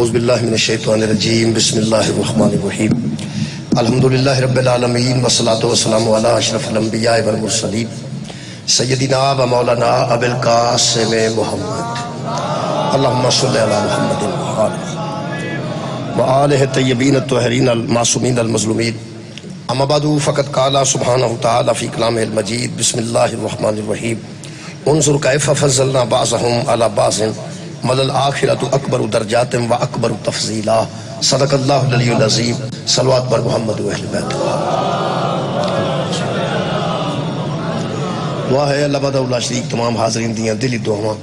اعوذ باللہ من الشیطان الرجیم بسم اللہ الرحمن الرحیم الحمدللہ رب العالمین والصلاة والسلام علی اشرف الانبیاء والمرسلین سیدنا و مولانا ابی القاسم محمد اللہم صلی علی محمد وآلہ الطیبین الطاہرین المعصومین المظلومین اما بعد فقد قال سبحانہ تعالی فی کلامہ المجید بسم اللہ الرحمن الرحیم انظر کیف فضلنا بعضهم علی بعض مدل آخرت اکبر درجات و اکبر تفضیلا صدق اللہ العلی العظیم صلوات بر محمد و اہل بیت واہ ہے اللہ بدہ اللہ شریک تمام حاضرین دیاں دلی دعاواں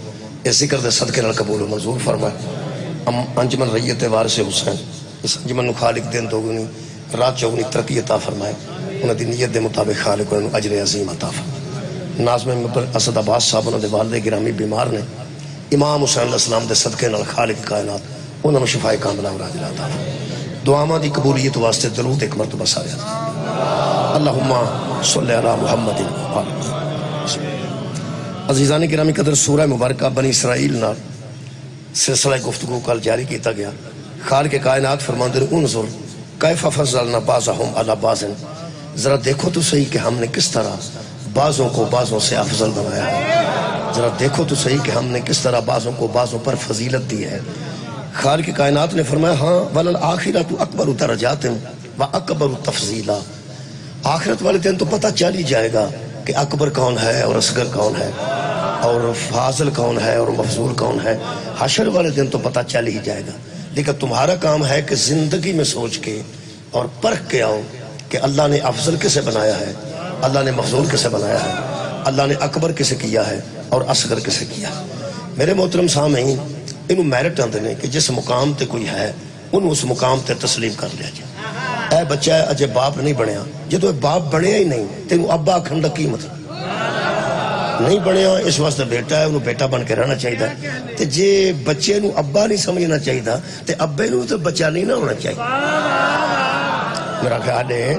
اس ذکر دے صدقے نال قبول و منظور فرمائے انجمن ریت وارث حسین اس انجمن نو خالق دین دوگنی رات چوگنی ترقی عطا فرمائے انہاں دی نیت دے مطابق خالق انہوں اجر عظیم عطا فرمائے ناظم مبر اسد عباس صاحب انہوں دے والد گرامی بیمار نے امام حسین علیہ السلام دے صدقے نال خالق کائنات انہوں نے شفائے کاملہ اور عاجلہ عطا فرمائے دعاواں دی قبولیت واسطے درود ایک مرتبہ سارے اللہم صلی علی محمد عزیزان گرامی قدر سورہ مبارکہ بنی اسرائیل نال سلسلہ گفتگو کل جاری کیتا گیا خالق کائنات فرماندے انظر کیف فضلنا بعضهم علی بعض ذرا دیکھو تو صحیح کہ ہم نے کس طرح بعضوں کو بعضوں سے افضل بنایا ہے ذرا دیکھو تو صحیح کہ ہم نے کس طرح بعضوں کو بعضوں پر فضیلت دی ہے خالق کائنات نے فرمایا ہاں وَلَلْآخِرَةُ أَكْبَرُ دَرَجَاتٍ وَأَكْبَرُ تَفْضِيلًا آخرت والے دن تو پتہ چل ہی جائے گا کہ اکبر کون ہے اور اصغر کون ہے اور فاضل کون ہے اور مفضول کون ہے حشر والے دن تو پتہ چل ہی جائے گا لیکن تمہارا کام ہے کہ زندگی میں سوچ کے اور پرکھ کے آؤ کہ اللہ نے افضل کسے بنایا ہے اللہ نے مفضول کسے بنایا ہے اللہ نے اکبر کسے کیا ہے اور اصغر کسے کیا میرے محترم سامعین انہوں میرٹ آندے نے کہ جس مقام تے کوئی ہے انہوں اس مقام تے تسلیم کر لیا جائے اے بچہ ہے اجے باپ نہیں بنیا جدو باپ بنیا ہی نہیں تے انہوں ابا آکھن دا کی مطلب نہیں بنیا اس واسطے بیٹا ہے انہوں بیٹا بن کے رہنا چاہیے تے جے بچے انہوں ابا نہیں سمجھنا چاہیے تے ابے انہوں تو بچہ نہیں نہ ہونا چاہیے میرا خیال ہے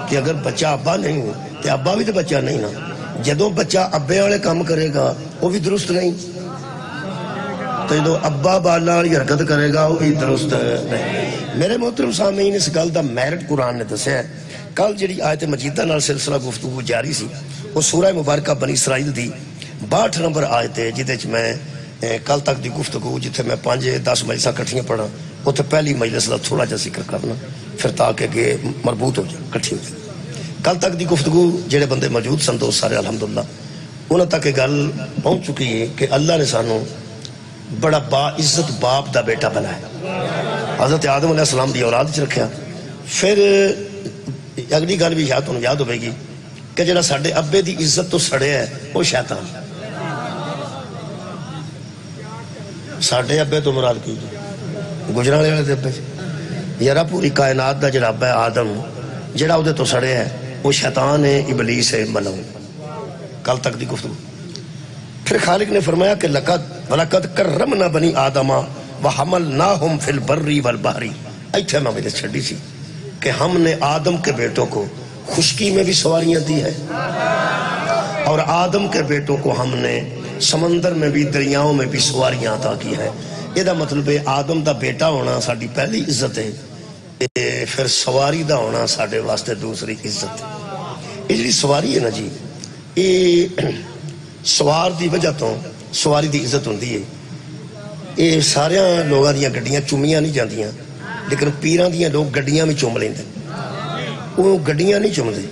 کہ اگر بچہ ابا نہیں ہو تے ابا بھی تو بچہ نہیں نا جدو بچہ ابے والے کام کرے گا وہ بھی درست نہیں تو جدو ابا بالا والی حرکت کرے گا وہ بھی درست نہیں میرے محترم سامعین اس گل دا میرٹ قرآن نے دسیا ہے کل جڑی آیت مجیدہ نال سلسلہ گفتگو جاری سی وہ سورہ مبارکہ بنی اسرائیل دی 62 نمبر آیت ہے جدے چ میں کل تک دی گفتگو جتھے میں 5-10 مجلساں کٹھیاں پڑھا اتھے پہلی مجلس دا تھوڑا جا ذکر کرنا پھر تاکہ کہ مربوط ہو جائے کٹھی ہو جائے کل تک دی گفتگو جڑے بندے موجود سن دوست سارے الحمدللہ انہاں تک گل پہنچ چکی ہے کہ اللہ نے سانو بڑا با عزت باپ دا بیٹا بنایا حضرت آدم علیہ السلام دی اولاد چ رکھیا پھر اگلی گل بھی یاد یاد ہوئے گی کہ جڑا ساڈے ابے دی عزت تو سڑے ہے وہ شیطان ساڈے ابے تو مراد کی گجرانے والے دے ابے یارا پوری کائنات دا جڑا ابا ہے آدم جڑا اودے تو سڑے ہے وہ شیطان ہے ابلیس ہے ملعون کل تک دی گفتگو پھر خالق نے فرمایا کہ وَلَقَدْ كَرَّمْنَا بَنِي آدَمَ وَحَمَلْنَاهُمْ فِي الْبَرِّ وَالْبَحْرِ ایتھے میں مجھے چھڑی سی کہ ہم نے آدم کے بیٹوں کو خشکی میں بھی سواریاں دی ہے اور آدم کے بیٹوں کو ہم نے سمندر میں بھی دریاؤں میں بھی سواریاں عطا کی ہے یہ دا مطلب ہے آدم دا بیٹا ہونا ساڑی پہلی عزت ہے پھر سواری دا ہونا ساڑے واسطے دوسری عزت ہے یہ جی سواری ہے نا جی یہ سوار دی وجہ تو سواری دی عزت ہوندی ہے یہ سارے لوگاں دیاں گڈیاں چومیاں نہیں جاندیاں لیکن پیراں دیاں لوگ گڈیاں بھی چوم لیندے وہ گڈیاں نہیں چوم دے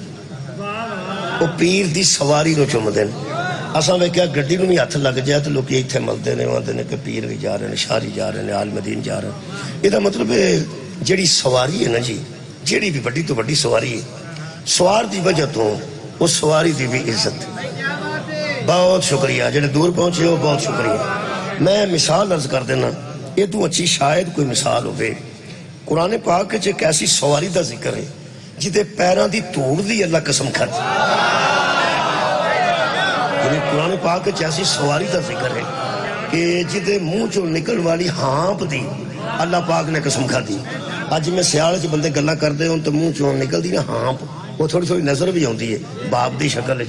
وہ پیر دی سواری نو چوم دے اساں ویکھیا گڈی نو بھی ہاتھ لگ جائے تو لوگ ایتھے ملدے نے آندے نے کہ پیر بھی جا رہے ہیں شاری جا رہے ہیں عالم دین جا رہے ہیں یہ دا مطلب ہے جڑی سواری ہے نا جی جڑی بھی بڑی تو بڑی سواری ہے سوار دی وجہ تو وہ سواری دی بھی عزت بہت شکریہ جڑے دور پہنچے ہو بہت شکریہ میں مثال عرض کر دینا یہ تو اچھی شاید کوئی مثال ہوئے قرآن پاک ایک ایسی سواری دا ذکر ہے جدے پیران دی توڑ دی اللہ قسم کھت یعنی قرآن پاک ایک ایسی سواری دا ذکر ہے کہ جدے منہ چو نکل والی ہانپ دی اللہ پاک نے قسم کھا دی آج میں سیاڑے چھ بندے گلہ کر دے ہوں تو منہ چو نکل دی نا ہانپ وہ تھوڑی نظر بھی ہوندی ہے باپ دی شکل ہے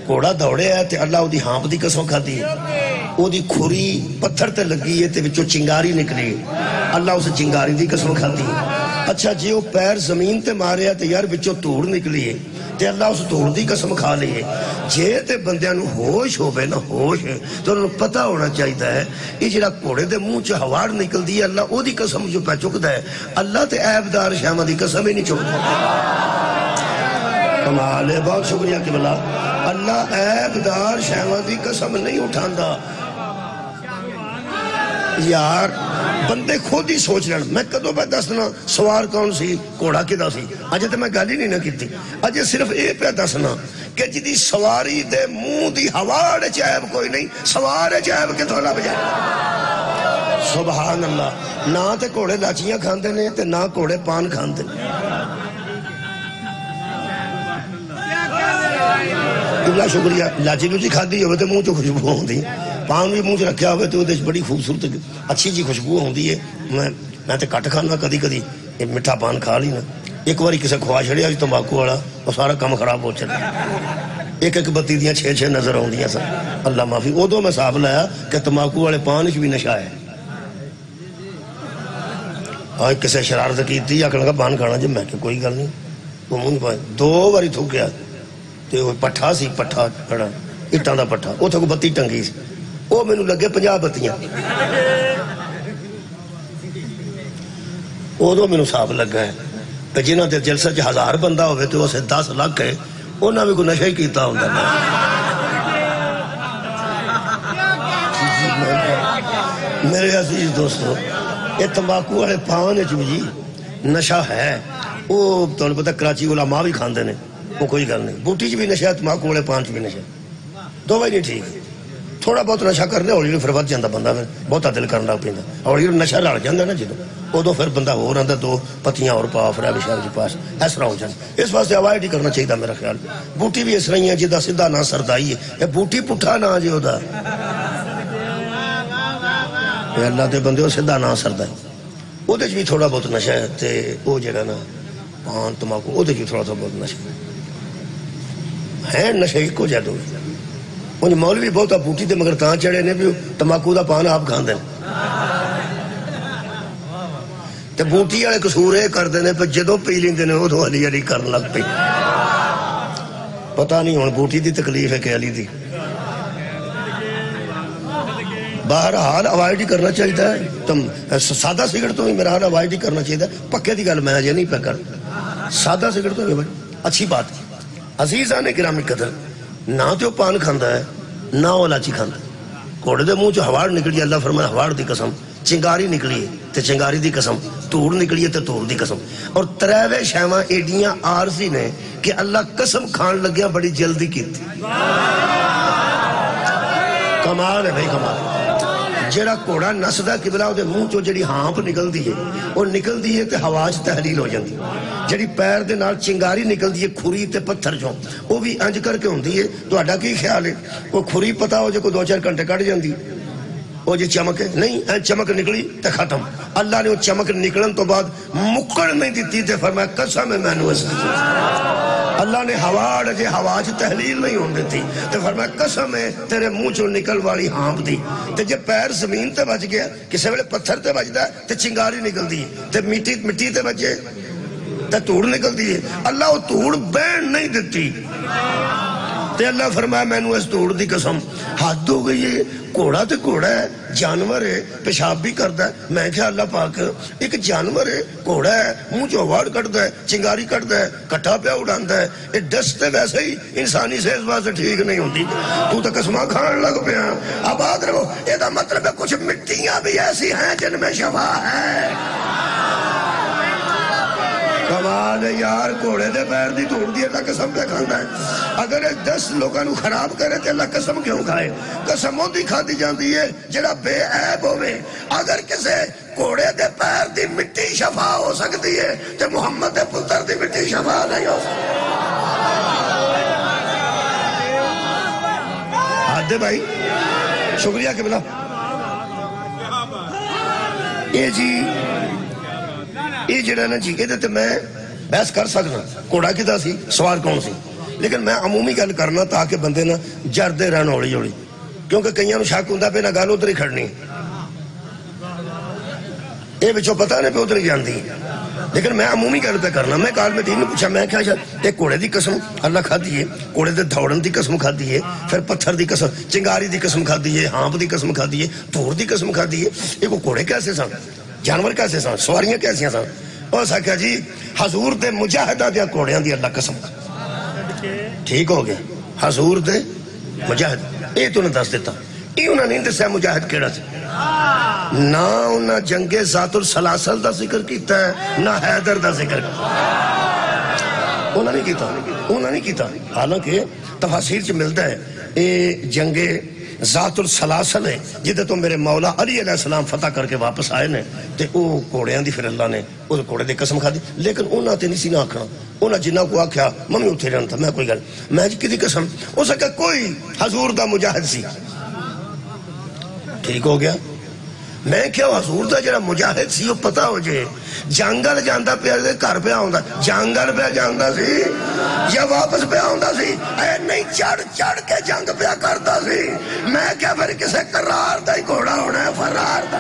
کوڑا دوڑے ہے تے اللہ دی ہانپ دی قسم کھا دی ہے وہ دی کھوری پتھر تے لگی ہے تے وچوں چنگاری نکلی اللہ اس چنگاری دی قسم کھاتی اچھا جی وہ پیر زمین تے ماریا تے یار وچوں توڑ نکلی ہے تے اللہ اس توڑ دی قسم کھا لی ہے جے تے بندیاں نو ہوش ہوے نا ہوش تو انہوں پتہ ہونا چاہیے ہے یہ جڑا گھوڑے دے منہ چ ہواڑ نکلدی ہے اللہ او دی قسم جو پہ چکدا ہے اللہ تے عیبدار شیواں دی قسم ہی نہیں چکدا کمال ہے بہت شکریہ قبلہ اللہ عیبدار شیواں دی قسم نہیں اٹھاندا یار بندے خود ہی سوچ لین میں کدوں پہ دسنا سوار کون سی گھوڑا کدا سی اجے تے میں گل ہی نہیں نہ کیتی اجے صرف اے پہ دسنا کہ جدی سواری دے منہ دی ہواڑ وچ عیب کوئی نہیں سوار وچ عیب کتھوں لب جائے سبحان اللہ نہ تے گھوڑے لاچیاں کھاندے نے تے نہ گھوڑے پان کھاندے اللہ شکریہ لاچی لوچی کھادی ہوئے تے منہ چو خوشبو ہوندی پان بھی منہ چ رکھیا ہوئے تو بڑی خوبصورت اچھی جی خوشبو ہوندی ہے میں تے کٹ کھانا کدی کدی مٹھا پان کھا لی نا ایک باری کسے کھوا چھڑیا تمباکو والا وہ سارا کام خراب ہو چلا ایک ایک بتی دیاں 6 نظر آوندیاں سن اللہ معافی ادو میں حساب لایا کہ تمباکو والے پان وچ بھی نشہ ہے اور کسے شرارت کیتی آکھن لگا پان کھانا جی میں کہ کوئی گل نہیں وہ منہ پائے 2 باری تھوکیا تے وہ پٹھا سی پٹھا کھڑا اٹاں دا پٹھا اوتھے کو بتی ٹنگی سی وہ میں لگے 50 بتیاں ادو میں حساب لگا ہے کہ جنہ دے جلسہ 1000 بندہ ہوئے تو اسے 10 لاکھ ہے انہاں بھی کوئی نشہ ہی کیتا ہوتا میرے عزیز دوستو یہ تمباکو والے پان جی نشہ ہے وہ تو پتہ کراچی علماء بھی کھاندے نے وہ کوئی گل نہیں بوٹی چ بھی نشہ تمباکو والے پان چ بھی نشہ دو بھائی نہیں ٹھیک تھوڑا بہت نشہ کرنے ہولی پھر ود جاتا بندہ بہتا دل کرنا پیندا ہولی نشہ لڑ جاتا نا جدو ادو پھر بندہ ہو رہا 2 پتیاں اور پا پھر شہر کے پاس اس طرح ہو جاتا اس واسطے اوائڈ ہی کرنا چاہیے میرا خیال بوٹی بھی اس طرح ہی ہے جدا سیدھا نہ سردائی ہے یہ بوٹی پٹھا نہ جی وہ اللہ دے بندے سیدھا نہ سردائی وہ بھی تھوڑا بہت نشہ ہے تے وہ جڑا نا پان تمباکو وہ بھی تھوڑا بہت نشہ ہے نشہ ایک ہو جائے انج مولوی بہت بوٹی تے مگر تاں چڑھے نے بھی تمباکو دا پان آپ کھاندے تے بوٹی والے قصور یہ کرتے ہیں پہ جدو پی لیندے نے ادو علی علی کرن لگ پئی پتہ نہیں ہن بوٹی دی تکلیف ہے کہ علی دی بہرحال اوائڈ ہی کرنا چاہیے تم سادہ سگرٹ تو ہی میرا حال اوائڈ ہی کرنا چاہیے پکے دی گل میں اجے نہیں پہ کر سادہ سگرٹ تو ہی اچھی بات عزیزان گرامی قدر نہ تو پان کھاندا ہے نہ وہ لاچی کھاندا گھوڑے دے منہ چ ہواڑ نکلی اللہ فرمایا ہواڑ دی قسم چنگاری نکلی ہے تے چنگاری دی قسم توڑ نکلی ہے تے توڑ دی قسم اور تریوے شیواں ایڈیاں عارضی نے کہ اللہ قسم کھان لگیا بڑی جلدی کیتی کمال ہے بھائی کمال جڑا گھوڑا نسدا قبلہ دے منہ چوں جڑی ہانپ نکلدی ہے وہ نکلدی ہے تے ہوا چ تحلیل ہو جاندی جڑی پیر دے نال چنگاری نکلدی ہے کھری تے پتھر چوں وہ بھی انج کر کے ہوندی ہے تہاڈا کی خیال ہے وہ کھری پتہ ہو جو کوئی 2-4 گھنٹے کٹ جاندی وہ جی چمک ہے نہیں چمک نکلی تے ختم اللہ نے وہ چمک نکلن تو بعد مکڑ نہیں دیتی تے فرمایا قسم ہے مینوں اس اللہ نے ہواڑ جے ہوا چ تحلیل نہیں ہون دیتی تے فرمایا قسم ہے تیرے منہ چوں نکل والی ہانپ دی تے جے پیر زمین تے بج گیا کسے ویلے پتھر تے بجدا ہے تے چنگاری نکلدی ہے تے مٹی تے بجے تے توڑ نکلدی ہے اللہ وہ توڑ بین نہیں دیتی تے اللہ فرمایا مینوں اس توڑ دی قسم حد ہو گئی ہے گھوڑا تے گھوڑا ہے جانور ہے پیشاب بھی کرتا ہے میں کہا اللہ پاک ایک جانور ہے گھوڑا ہے منہ چ ہواڑ کٹتا ہے چنگاری کٹتا ہے کٹھا پیا اڑاندا ہے یہ ڈسٹ تے ویسے ہی انسانی صحت واسطے ٹھیک نہیں ہوندی تو تے قسماں کھان لگ پیا آباد رہو یہ دا مطلب ہے کچھ مٹیاں بھی ایسی ہیں جن میں شفا ہے کمال یار گھوڑے دے پیر دی توڑ دی اللہ قسم پہ کھاندا ہے اگر 10 لوگاں نو خراب کرے تے اللہ قسم کیوں کھائے قسم دی کھادی جاندی ہے جڑا بے عیب ہوے اگر کسے گھوڑے دے پیر دی مٹی شفا ہو سکتی ہے تے محمد دے پتر دی مٹی شفا نہیں ہو سکتی آدھے بھائی شکریہ قبلہ یہ جی یہ جڑا نا جی یہ میں بحث کر سکنا گھوڑا کدا سی سوار کون سی لیکن میں عمومی گل کرنا تاکہ بندے نا جردے رہن ہولی ہولی کیونکہ کئیاں نوں شک ہوندا پہ نہ گل ادھر ہی کھڑنی یہ بچوں پتہ نہیں پہ ادھر ہی جاندی لیکن میں عمومی گل پہ کرنا میں کال میں دین نے پوچھا میں کیا ایک کوڑے دی قسم اللہ کھا دیئے کوڑے دے دوڑن دی قسم کھا دیئے پھر پتھر دی قسم چنگاری دی قسم کھا دیئے ہانپ دی قسم کھا دیئے دھور دی قسم کھا دیئے ایک کوڑے کیسے سن جانور کیسے سن سواریاں کیسے سن اور سا جی حضور دے مجاہدہ دیا کوڑیاں دی اللہ قسم ٹھیک ہو گیا حضور دے مجاہد یہ تو نے دس دیتا یہ انہوں نے دسیا مجاہد کیڑا سے نہ انہاں جنگ ذات السلاسل دا ذکر کیتا ہے نہ حیدر دا ذکر انہوں نے کیتا حالانکہ تفاسیر چ ملتا ہے یہ جنگ ذات السلاسل ہے جدے تو میرے مولا علی علیہ السلام فتح کر کے واپس آئے نے تے او کوڑیاں دی پھر اللہ نے اس کوڑے دی قسم کھا دی لیکن انہاں تے نہیں سی نہ آکھنا انہاں جنہ کو آکھیا ممی اتھے رہن تھا میں کوئی گل میں کی دی قسم ہو سکا کوئی حضور دا مجاہد سی ٹھیک ہو گیا میں کیا حضور دا جڑا مجاہد سی وہ پتہ ہو جائے جانگل جاندہ پہ گھر پہ آؤں جانگل پہ جاندہ سی یا واپس پہ آؤں سی اے نہیں چڑھ کے جنگ پہ کرتا سی میں کیا پھر کسے قرار دا ہی گھوڑا ہونا ہے فرار دا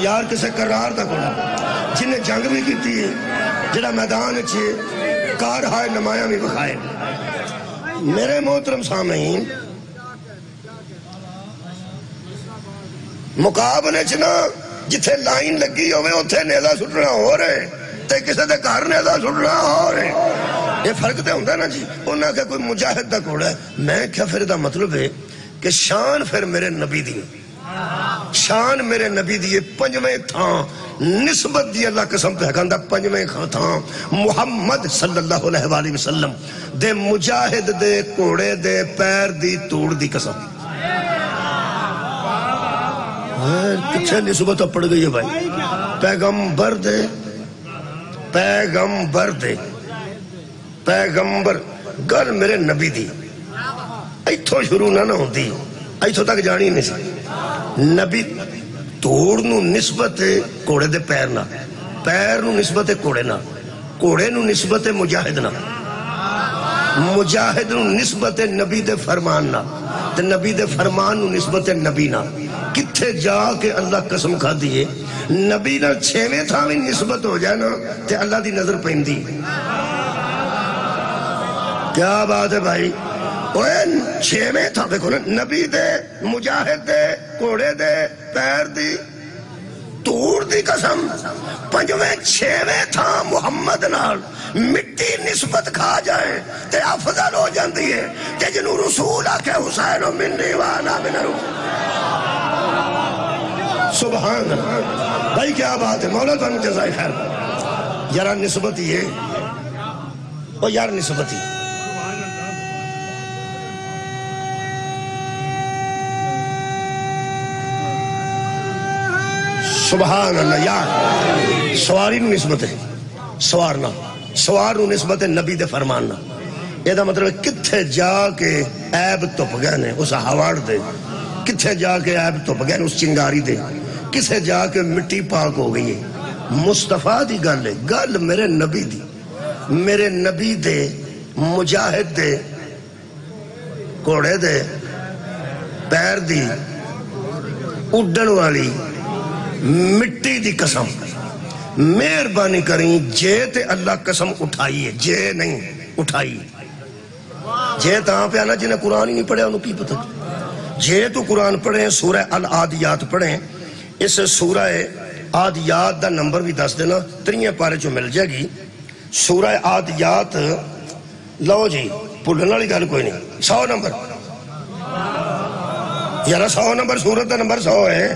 یار کسے قرار دا گھوڑا جنہیں جنگ بھی کیتی ہے جڑا میدان اچھے کار ہائے نمایاں بھی بکھائے میرے محترم سامعین مقابلے چنا جتھے لائن لگی ہوئے اتھے نیزہ سٹنا ہو رہے تے کسے دے گھر نیزہ سٹنا ہو رہے یہ فرق تے ہوندہ نا جی انہاں کہ کوئی مجاہد دا کوڑا ہے میں کیا پھر دا مطلب ہے کہ شان پھر میرے نبی دی شان میرے نبی دی پنجویں تھاں نسبت دی اللہ قسم پہ کہندہ پنجویں تھاں محمد صلی اللہ علیہ وآلہ وسلم دے مجاہد دے کوڑے دے پیر دی توڑ دی قسم کچھے نسبت پڑ گئی ہے بھائی پیغمبر گل میرے نبی دی ایتھو شروع نہ ہوتی ایتھو تک جانی نہیں سی نبی توڑ نو نسبت کوڑے دے پیر نہ پیر نو نسبت کوڑے نہ کوڑے نو نسبت مجاہد نہ مجاہد نو نسبت نبی دے فرمان نہ تے نبی دے فرمان نو نسبت نبی نہ کتھے جا کے اللہ قسم کھا دیئے نبی نہ چھویں تھا میں نسبت ہو جائے نا تے اللہ دی نظر پہندی کیا بات ہے بھائی چھویں تھا دیکھو نا نبی دے مجاہد دے کوڑے دے پیر دی توڑ دی قسم پنجویں چھویں تھا محمد نال مٹی نسبت کھا جائے تے افضل ہو جاندی ہے کہ جنہوں رسول آکے حسین و منی وانا من رسول سبحان اللہ بھائی کیا بات ہے مولا تو جزائے خیر یارہ نسبت ہی ہے اور یار نسبت ہی سبحان اللہ یار سواری نو نسبت ہے سوارنا سوار نو نسبت ہے نبی دے فرماننا یہ دا مطلب کتھے جا کے عیب تپ گئے نے اس ہواڑ دے کتھے جا کے عیب تپ گئے نے اس چنگاری دے کسے جا کے مٹی پاک ہو گئی ہے مصطفیٰ دی گل ہے گل میرے نبی دی میرے نبی دے مجاہد دے کوڑے دے پیر دی اڈن والی مٹی دی قسم مہربانی کریں جے تے اللہ قسم اٹھائیے جے نہیں اٹھائی جے تاں پہ آنا جنہیں قرآن ہی نہیں پڑھے انہوں کی پتہ جے تو قرآن پڑھیں سورہ العادیات پڑھیں اس سورہ عادیات دا نمبر بھی دس دینا 3 پارے جو مل جائے گی سورہ عادیات لو جی پڑھنے والی گل کوئی نہیں 100 نمبر یارہ 100 نمبر سورت دا نمبر 100 ہے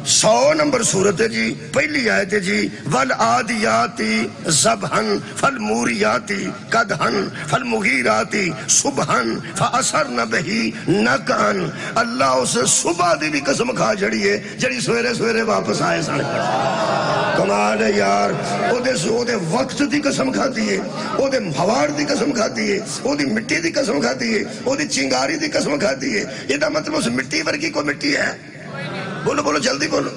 100 نمبر سورت ہے جی پہلی آیت ہے جی والعادیاتی ذبحن فالموریاتی قدحن فالمغیراتی صبحن فاثرن بہی نقعن اللہ اسے صبح دی بھی قسم کھا جڑی ہے جڑی سویرے سویرے واپس آئے ساڑھے کمال ہے یار او دے وقت دی قسم کھاتی ہے او دے ہوار دی قسم کھاتی ہے او دی مٹی دی قسم کھاتی ہے او دی چنگاری دی قسم کھاتی ہے یہ دا مطلب اس مٹی ورگی کو مٹی ہے بولو بولو جلدی بولو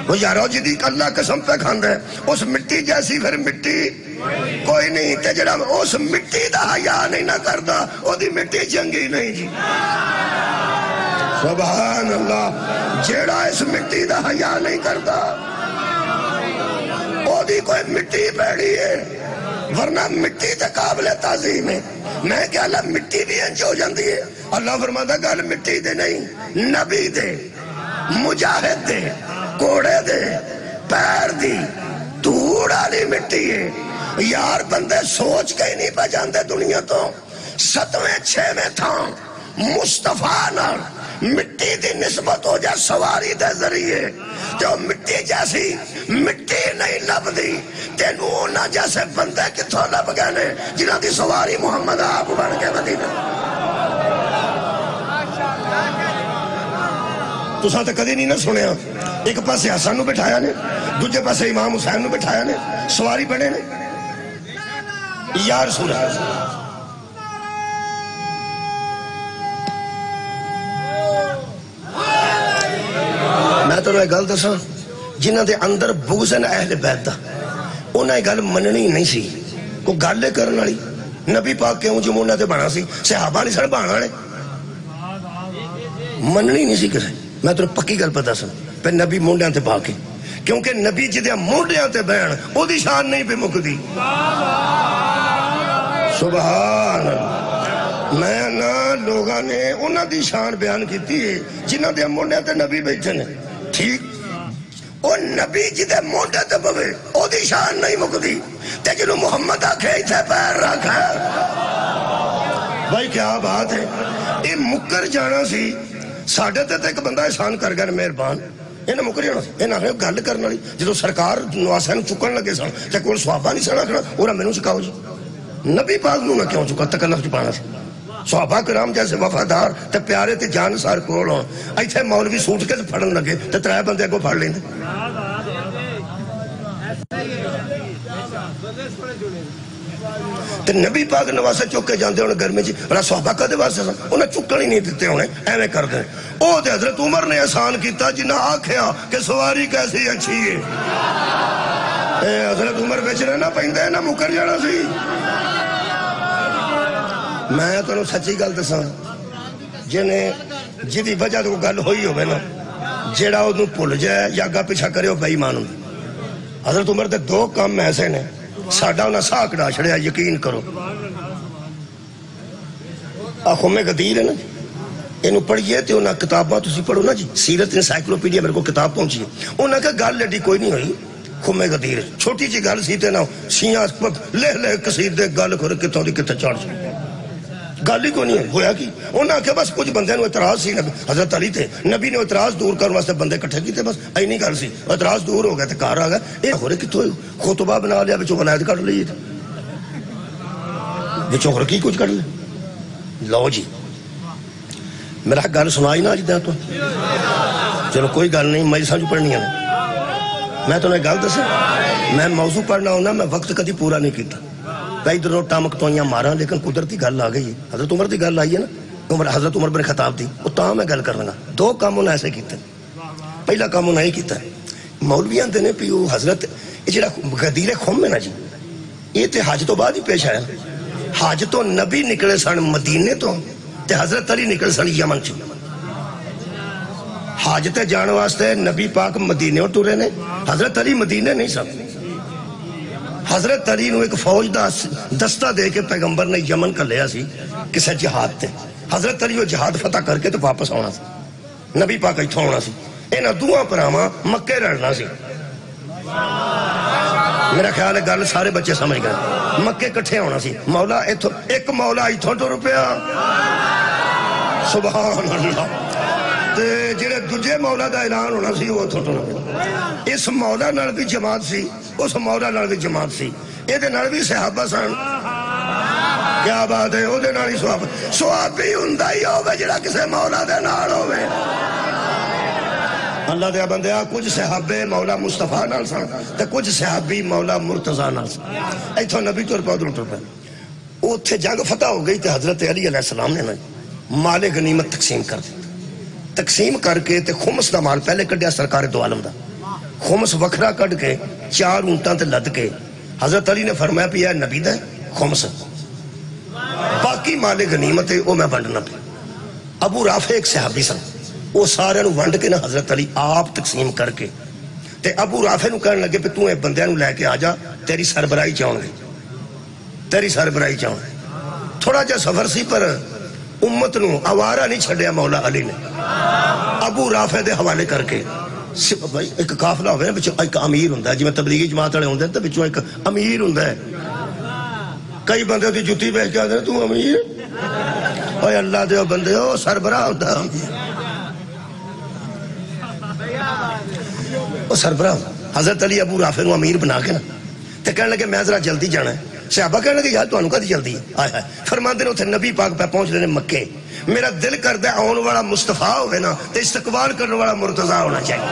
وہ یارو جدی اللہ قسم پہ کھاندے اس مٹی جیسی پھر مٹی کوئی نہیں تے جڑا اس مٹی دا حیا نہیں نہ کردا او دی مٹی چنگی نہیں جی سبحان اللہ جڑا اس مٹی دا حیا نہیں کردا او دی کوئی مٹی پیڑی ہے ورنہ مٹی تے قابل تعظیم ہے میں کہ اللہ مٹی بھی انج ہو جاندی ہے اللہ فرماتا گل مٹی دے نہیں نبی دے مجاہد دے کوڑے دے پیر دی دھوڑ والی مٹی ہے یار بندے سوچ کے ہی نہیں پہ جاندے دنیا تو 7ویں 6ویں تھا مصطفیٰ نال مٹی دی نسبت ہو جائے سواری دے ذریعے جو مٹی جیسی مٹی نہیں لب دی تینوں نہ جیسے بندے کتھوں لب گئے جنہاں دی سواری محمد آپ بن کے مدینہ تو ساتھ کدی نہیں نہ سنیا ایک پاسے حسن نو بٹھایا نے دوجے پاسے امام حسین نو بٹھایا نے سواری بنے نے یا رسول اللہ میں تو ایک گل دساں جنہ دے اندر بغض اہل بیت دا انہاں یہ گل مننی نہیں سی کوئی گل کرن والی نبی پاک کیوں جو انہاں تے بنا سی صحابہ نہیں سن بنا والے مننی نہیں سی کسے میں تو پکی گل پہ دساں پہ نبی مونڈیاں تے پا کے کیونکہ نبی جدے مونڈیاں تے بہن او دی شان نہیں پہ مکدی سبحان اللہ میں نہ لوگاں نے انہاں دی شان بیان کیتی ہے جنہ دے مونڈیاں تے نبی بیٹھے نے ٹھیک او نبی جدے مونڈے تے پوے او دی شان نہیں مکدی تے جنوں محمد آکھے ایتھے پیر رکھا بھائی کیا بات ہے یہ مکر جانا سی ساڑھے تے ایک بندہ احسان کر گئے مہربان انہیں مکر جانا سی انہیں آخر گل کرنا لی جدو سرکار نواسے نے چکن لگے سن تے کوئی صحابہ نہیں سن آخر اور میں نے سکھاؤ جی نبی پاک نو نہ کیوں چکا تکلف چپانا سی صحابہ کرام جیسے وفادار تے پیارے تے جان سار کول ہون ایتھے مولوی سوٹ کے پھڑن لگے تے ترائے بندے کو پھڑ لیندے تے نبی پاک نواسے چک کے جاندے ہونے گرمی جی بڑا صحابہ کا دے واسطے سن انہیں چکن ہی نہیں دیتے ہونے ایویں کر دیں او تے حضرت عمر نے احسان کیتا جنہ آکھیا کہ سواری کیسی اچھی ہے حضرت عمر بیچنے نہ پہندے نہ مکر جانا سی میں تو انہوں سچی گل دساں جنہیں جدی وجہ تو گل ہوئی ہو نا جیڑا انہوں پھول جائے یا گا پیچھا کرے ہو بے ایمان ہوں حضرت عمر دے 2 کام ایسے نے ساڑھا انہاں ساہ کڑا چھڑیا یقین کرو خم غدیر ہے نا انہوں پڑھئے تے انہاں کتاباں تسی پڑھو نا جی سیرت انسائیکلوپیڈیا میرے کو کتاب پہنچی ہے انہاں کا گل لڈی کوئی نہیں ہوئی خم غدیر چھوٹی جی گل سیتے نہ سیاں لے لے کسیر دے گل کھر کتوں دی کتے چاڑ چھوڑ گل ہی کو نہیں ہویا کی انہاں کہ بس کچھ بندے نے اعتراض سی حضرت علی تھے نبی نے اعتراض دور کرنے واسطے بندے کٹھے کیتے بس اینی گل سی اعتراض دور ہو گیا تے کار آ گیا اے ہورے کتوں خطبہ بنا لیا وچوں ولایت کڈ لئی وچوں ہور کی کچھ کڈ لے لو جی میرا گل سنائی نہ اج تو چلو کوئی گل نہیں مجلساں جو پڑھنیاں نے میں تو گل دساں میں موضوع پڑھنا ہونا میں وقت کدی پورا نہیں کیتا بھائی ادھر ٹامک توئیاں مارا لیکن قدرتی گل آ گئی حضرت عمر دی گل آئی ہے نا حضرت عمر بن خطاب دی وہ تاں میں گل کرنا گا 2 کام انہیں ایسے کیتے پہلا کام انہیں ہی کیتا ہے مولویاں دے نے پیو حضرت یہ جڑا غدیر خم ہے نا جی یہ تے حج تو بعد ہی پیش آیا حج تو نبی نکلے سن مدینے تو تے حضرت علی نکلے سن یمن چ حج تے جان واسطے نبی پاک مدینے ٹرے نے حضرت علی مدینے نہیں سن حضرت علی نو ایک فوج دا دستہ دے کے پیغمبر نے یمن کا لیا سی کسے جہاد تے حضرت علی وہ جہاد فتح کر کے تو واپس آنا سی نبی پاک ایتھوں آنا سی انہاں دوواں پراواں مکے رلنا سی میرا خیال ہے گل سارے بچے سمجھ گئے مکے کٹھے ہونا سی مولا ایتھوں ایک مولا ایتھوں ٹر پیا سبحان اللہ تے جڑے دوجے مولا دا اعلان ہونا سی وہ ایتھوں ٹر پیا اس مولا نال بھی جماعت سی اس مولا نال بھی جماعت سی اے دے نال بھی صحابہ سن کیا بات ہے او دے نال ہی صحابی ہوندا ہی ہوے جڑا کسے مولا دے نال ہوے اللہ دے بندیا کچھ صحابے مولا مصطفیٰ نال سن تے کچھ صحابی مولا مرتضیٰ نال سن ایتھوں نبی ٹر پیا ادھر ٹر پیا اوتھے جنگ فتح ہو گئی تے حضرت علی علیہ السلام نے مال غنیمت تقسیم کر دی تقسیم کر کے تے خمس دا مال پہلے کڈیا سرکار دو عالم دا خمس وکھرا کٹ کے 4 اونٹاں تے لد کے حضرت علی نے فرمایا پی اے نبی دا خمس، باقی مال غنیمت ہے وہ میں ونڈنا پہ۔ ابو رافع ایک صحابی سن، وہ سارے ونڈ کے نا حضرت علی آپ تقسیم کر کے تے ابو رافع نو کہنے لگے پہ تو اے بندیاں نو لے کے آ جا، تیری سربراہی چاہوں گے، تیری سربراہی چاہوں گے۔ تھوڑا جا سفر سی پر امت نو آوارہ نہیں چھڑیا مولا علی نے، ابو رافع دے حوالے کر کے بھائی ایک قافلہ ہوئے نا بچوں ایک امیر ہوندہ ہے، جی میں تبلیغی جماعت والے ہوندے ہیں تو بچوں ایک امیر ہوندہ ہے۔ کئی بندے ہوتی جتی بیٹھ کے آتے ہیں تو امیر، اوہ اللہ دے بندے ہو سربراہ ہوتا ہے امیر، وہ سربراہ حضرت علی ابو رافع نو امیر بنا کے نا تے کہنے لگے میں ذرا جلدی جانا ہے۔ صحابہ کہنے لگے یار تو انہوں کا دی جلدی ہے، آئے آئے فرماندے نے اتھے نبی پاک پہ پہنچ لینے مکے، میرا دل کردہ آن والا مصطفیٰ ہوئے نا تے استقبال کرنے والا مرتضیٰ ہونا چاہیے،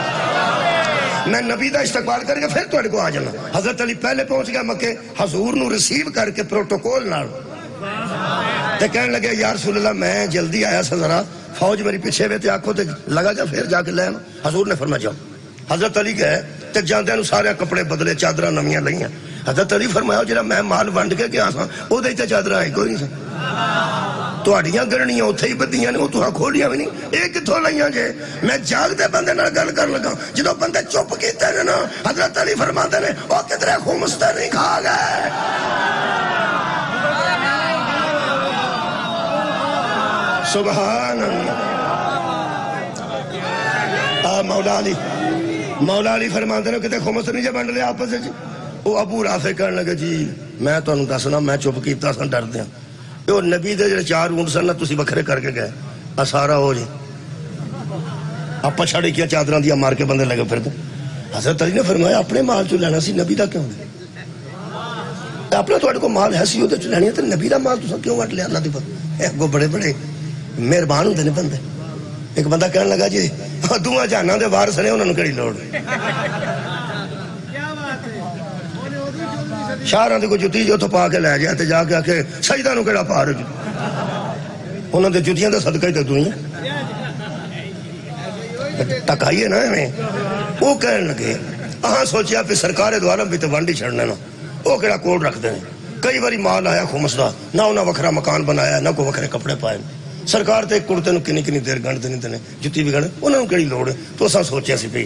میں نبی دا استقبال کر کے پھر تو کو آ جانا۔ حضرت علی پہلے پہنچ گیا مکے، حضور نو ریسیو کر کے پروٹوکول نال تے کہنے لگے یا رسول اللہ میں جلدی آیا سا ذرا فوج میری پیچھے ہوئے تے آنکھوں تے لگا جا پھر جا کے لے آنا۔ حضور نے فرمایا جاؤ۔ حضرت علی گئے تے جاندے نو سارے کپڑے بدلے، چادراں نویاں لئیاں۔ حضرت علی فرمایا جڑا میں مال ونڈ کے گیا سا او دے تے چادراں آئی کوئی نہیں سا، تہاڈیاں گرنیاں اوتھے ہی بدیاں نے، او تہاں کھولیاں بھی نہیں، اے کتھوں لائیاں جے؟ میں جاگدے بندے نال گل کر لگا، جدوں بندے چپ کیتے نے نا حضرت علی فرماندے نے او کدھرے خمس تے نہیں کھا گئے۔ سبحان اللہ۔ مولا علی فرماندے نے کتے خمس نہیں جے بنڈ لے آپس وچ؟ وہ ابو رافع کہنے لگے جی میں تانوں دسنا میں چپ کیتا سن ڈر دیاں، وہ نبی دے جڑے 4 اونٹ سن نا تسی وکھرے کر کے گئے آ سارا ہو جی آپ چھڑی کیا چادراں دیا مار کے بندے لگے پھر دے۔ حضرت علی نے فرمایا اپنے مال چ لینا سی نبی دا کیوں نہیں؟ اپنا تہاڈے کو مال ہے سی او تے لینی تے نبی دا مال تساں کیوں وٹ لیا؟ اللہ دی بات اگوں بڑے بڑے مہربان ہوندے نے بندے۔ ایک بندہ کہنے لگا جی دوواں جہاناں دے وارث نے انہاں نوں کیڑی لوڑ؟ شہراں دی کوئی جُتی جو تو پا کے لے گیا تے جا کے آکھے سجدہ نوں کیڑا پا رہے انہاں دے جُتیاں دا صدقہ ہی تے دنیا ٹکائیے نا میں۔ وہ کہنے لگے اہاں سوچیا پہ سرکار دو عالم بھی تے ونڈ ہی چھڑنے نا، وہ کیڑا کوڈ رکھ دیں۔ کئی باری مال آیا خمس دا، نہ انہاں وکھرا مکان بنایا نہ کوئی وکھرے کپڑے پائے، سرکار تے کڑتے نو کنی کنی دیر گھنٹ دینی دینے جتی بھی گھنٹ انہاں نوں کیڑی لوڑ ہے؟ تو اساں سوچیا سی پہ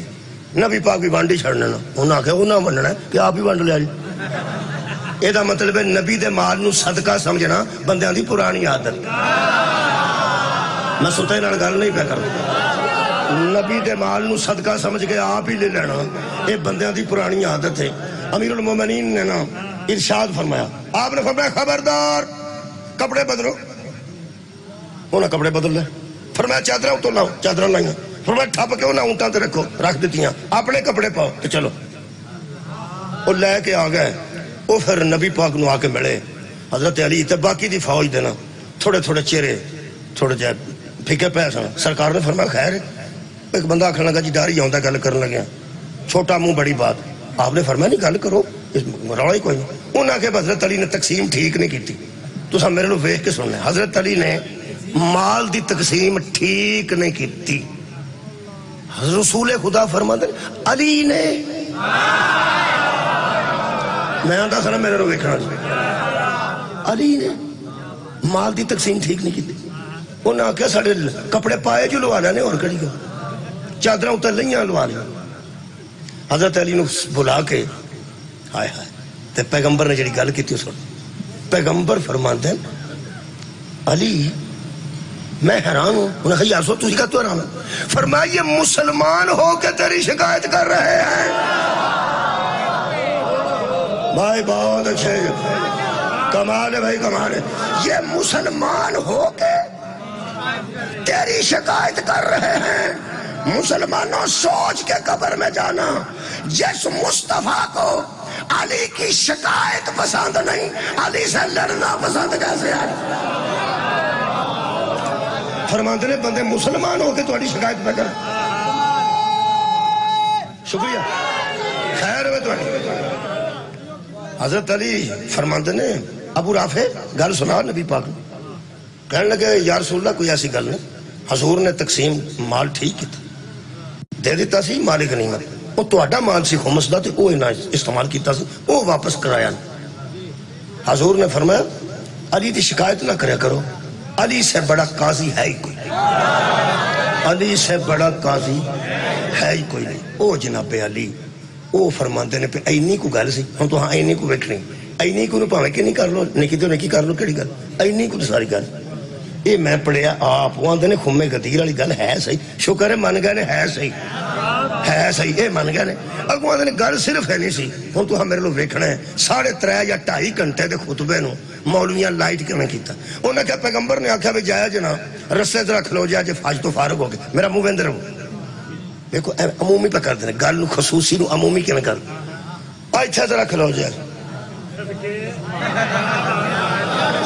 نبی پاک بھی ونڈ ہی چھڑنے نا، انہاں آکھیا انہاں ونڈنا ہے کہ آپ ہی ونڈ لیا جی۔ اے دا مطلب ہے نبی دے مال نو صدقہ سمجھنا بندیاں دی پرانی عادت۔ میں ستے نال گل نہیں پہ کرتا، نبی دے مال نو صدقہ سمجھ کے آپ ہی لے لینا اے بندیاں دی پرانی عادت ہے۔ امیر المومنین نے نا ارشاد فرمایا، آپ نے فرمایا خبردار کپڑے بدلو، انہاں کپڑے بدل لے، فرمایا چادرہ اتو لاؤ، چادرہ لائیں، فرمایا ٹھپ کے انہاں اونٹاں تے رکھو، رکھ دیتیاں، اپنے کپڑے پاؤ تو چلو۔ وہ لے کے آ گئے، وہ پھر نبی پاک نو آ کے ملے حضرت علی تے باقی دی فوج دینا تھوڑے تھوڑے چہرے تھوڑے جائے پھکے پہ سن۔ سرکار نے فرمایا خیر ہے؟ ایک بندہ آکھنے لگا جی ڈر ہی آوندا گل کرن لگیا، چھوٹا منہ بڑی بات۔ آپ نے فرمایا نہیں گل کرو، رولا ہی کوئی نہیں۔ انہاں کہ حضرت علی نے تقسیم ٹھیک نہیں کیتی، تساں میرے نو ویکھ کے سننا، حضرت علی نے مال دی تقسیم ٹھیک نہیں کیتی۔ رسول خدا فرماتے علی نے، میں آتا سنا میرے رو ویکھنا علی نے مال دی تقسیم ٹھیک نہیں کیتی۔ انہاں آکھیا ساڈے کپڑے پائے جو لوا لینے اور کڑی گل، چادراں اتر لئیاں لوا لیا۔ حضرت علی نو بلا کے ہائے ہائے تے پیغمبر نے جڑی گل کیتی سن، پیغمبر فرماندے ہیں علی میں حیران ہوں۔ انہوں نے کہا یا رسول تجھے کا تو حیران ہے؟ فرمایا یہ مسلمان ہو کے تیری شکایت کر رہے ہیں۔ بھائی بہت اچھے، کمال ہے بھائی کمال ہے۔ یہ مسلمان ہو کے تیری شکایت کر رہے ہیں۔ مسلمانوں سوچ کے قبر میں جانا، جس مصطفیٰ کو علی کی شکایت پسند نہیں، علی سے لڑنا پسند کیسے ہے؟ فرماندے نے بندے مسلمان ہو کے تھوڑی شکایت پہ کر، شکریہ خیر ہوئے تھوڑی۔ حضرت علی فرماندے نے ابو رافع گل سنا نبی پاک، کہنے لگے یا رسول اللہ کوئی ایسی گل نہیں، حضور نے تقسیم مال ٹھیک کی تھا، دے دیتا سی مال غنیمت، وہ تہاڈا مال سی خمس دا تے وہ انہاں استعمال کیتا سی وہ واپس کرایا. حضور نے فرمایا علی دی شکایت نہ کریا کرو، علی سے بڑا قاضی ہے ہی کوئی نہیں، علی سے بڑا قاضی ہے ہی کوئی نہیں. او جناب علی او فرماندے نے پہ اینی کو گل سی ہن تو ہاں اینی کو ویکھنی اینی کو نو پاویں کہ نہیں کر لو نکی تو نکی کر لو کیڑی گل اینی کو ساری گل یہ میں پڑھیا آپ وہ آندے نے خمے غدیر والی گل ہے صحیح شکر ہے من گئے نے ہے صحیح یہ من گئے نے اگوں آندے نے گل صرف ہے نہیں سی ہن تو میرے لو ویکھنا ہے 3.5 یا 2.5 گھنٹے دے خطبے نو مولویاں لائٹ کیویں کیتا انہاں کہ پیغمبر نے آکھیا بھی جایا جنا رستے تے رکھ لو جا جے فاج تو فارغ ہو گئے میرا منہ ویندے رہو. دیکھو عمومی پہ کر دینے گل نو خصوصی نو عمومی کیویں کر ایتھے تے رکھ لو جا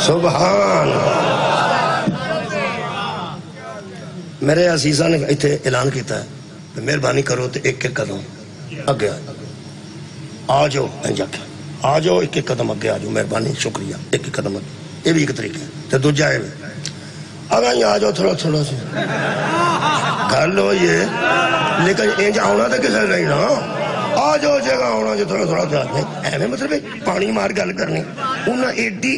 سبحان میرے عزیزہ نے ایتھے اعلان کیتا ہے کہ مہربانی کرو تے ایک ایک قدم اگے آ جاؤ آ جاؤ ایک ایک قدم اگے آ جاؤ مہربانی شکریہ ایک ایک قدم یہ بھی ایک طریقہ ہے تے دوجا ہے اگر آ جاؤ تھوڑا تھوڑا سی گل ہو یہ لیکن انج آنا تو کسی نہیں نا آ جاؤ جگہ آنا جو تھوڑا تھوڑا دھیان ایویں مطلب پانی مار گل کرنی انہیں ایڈی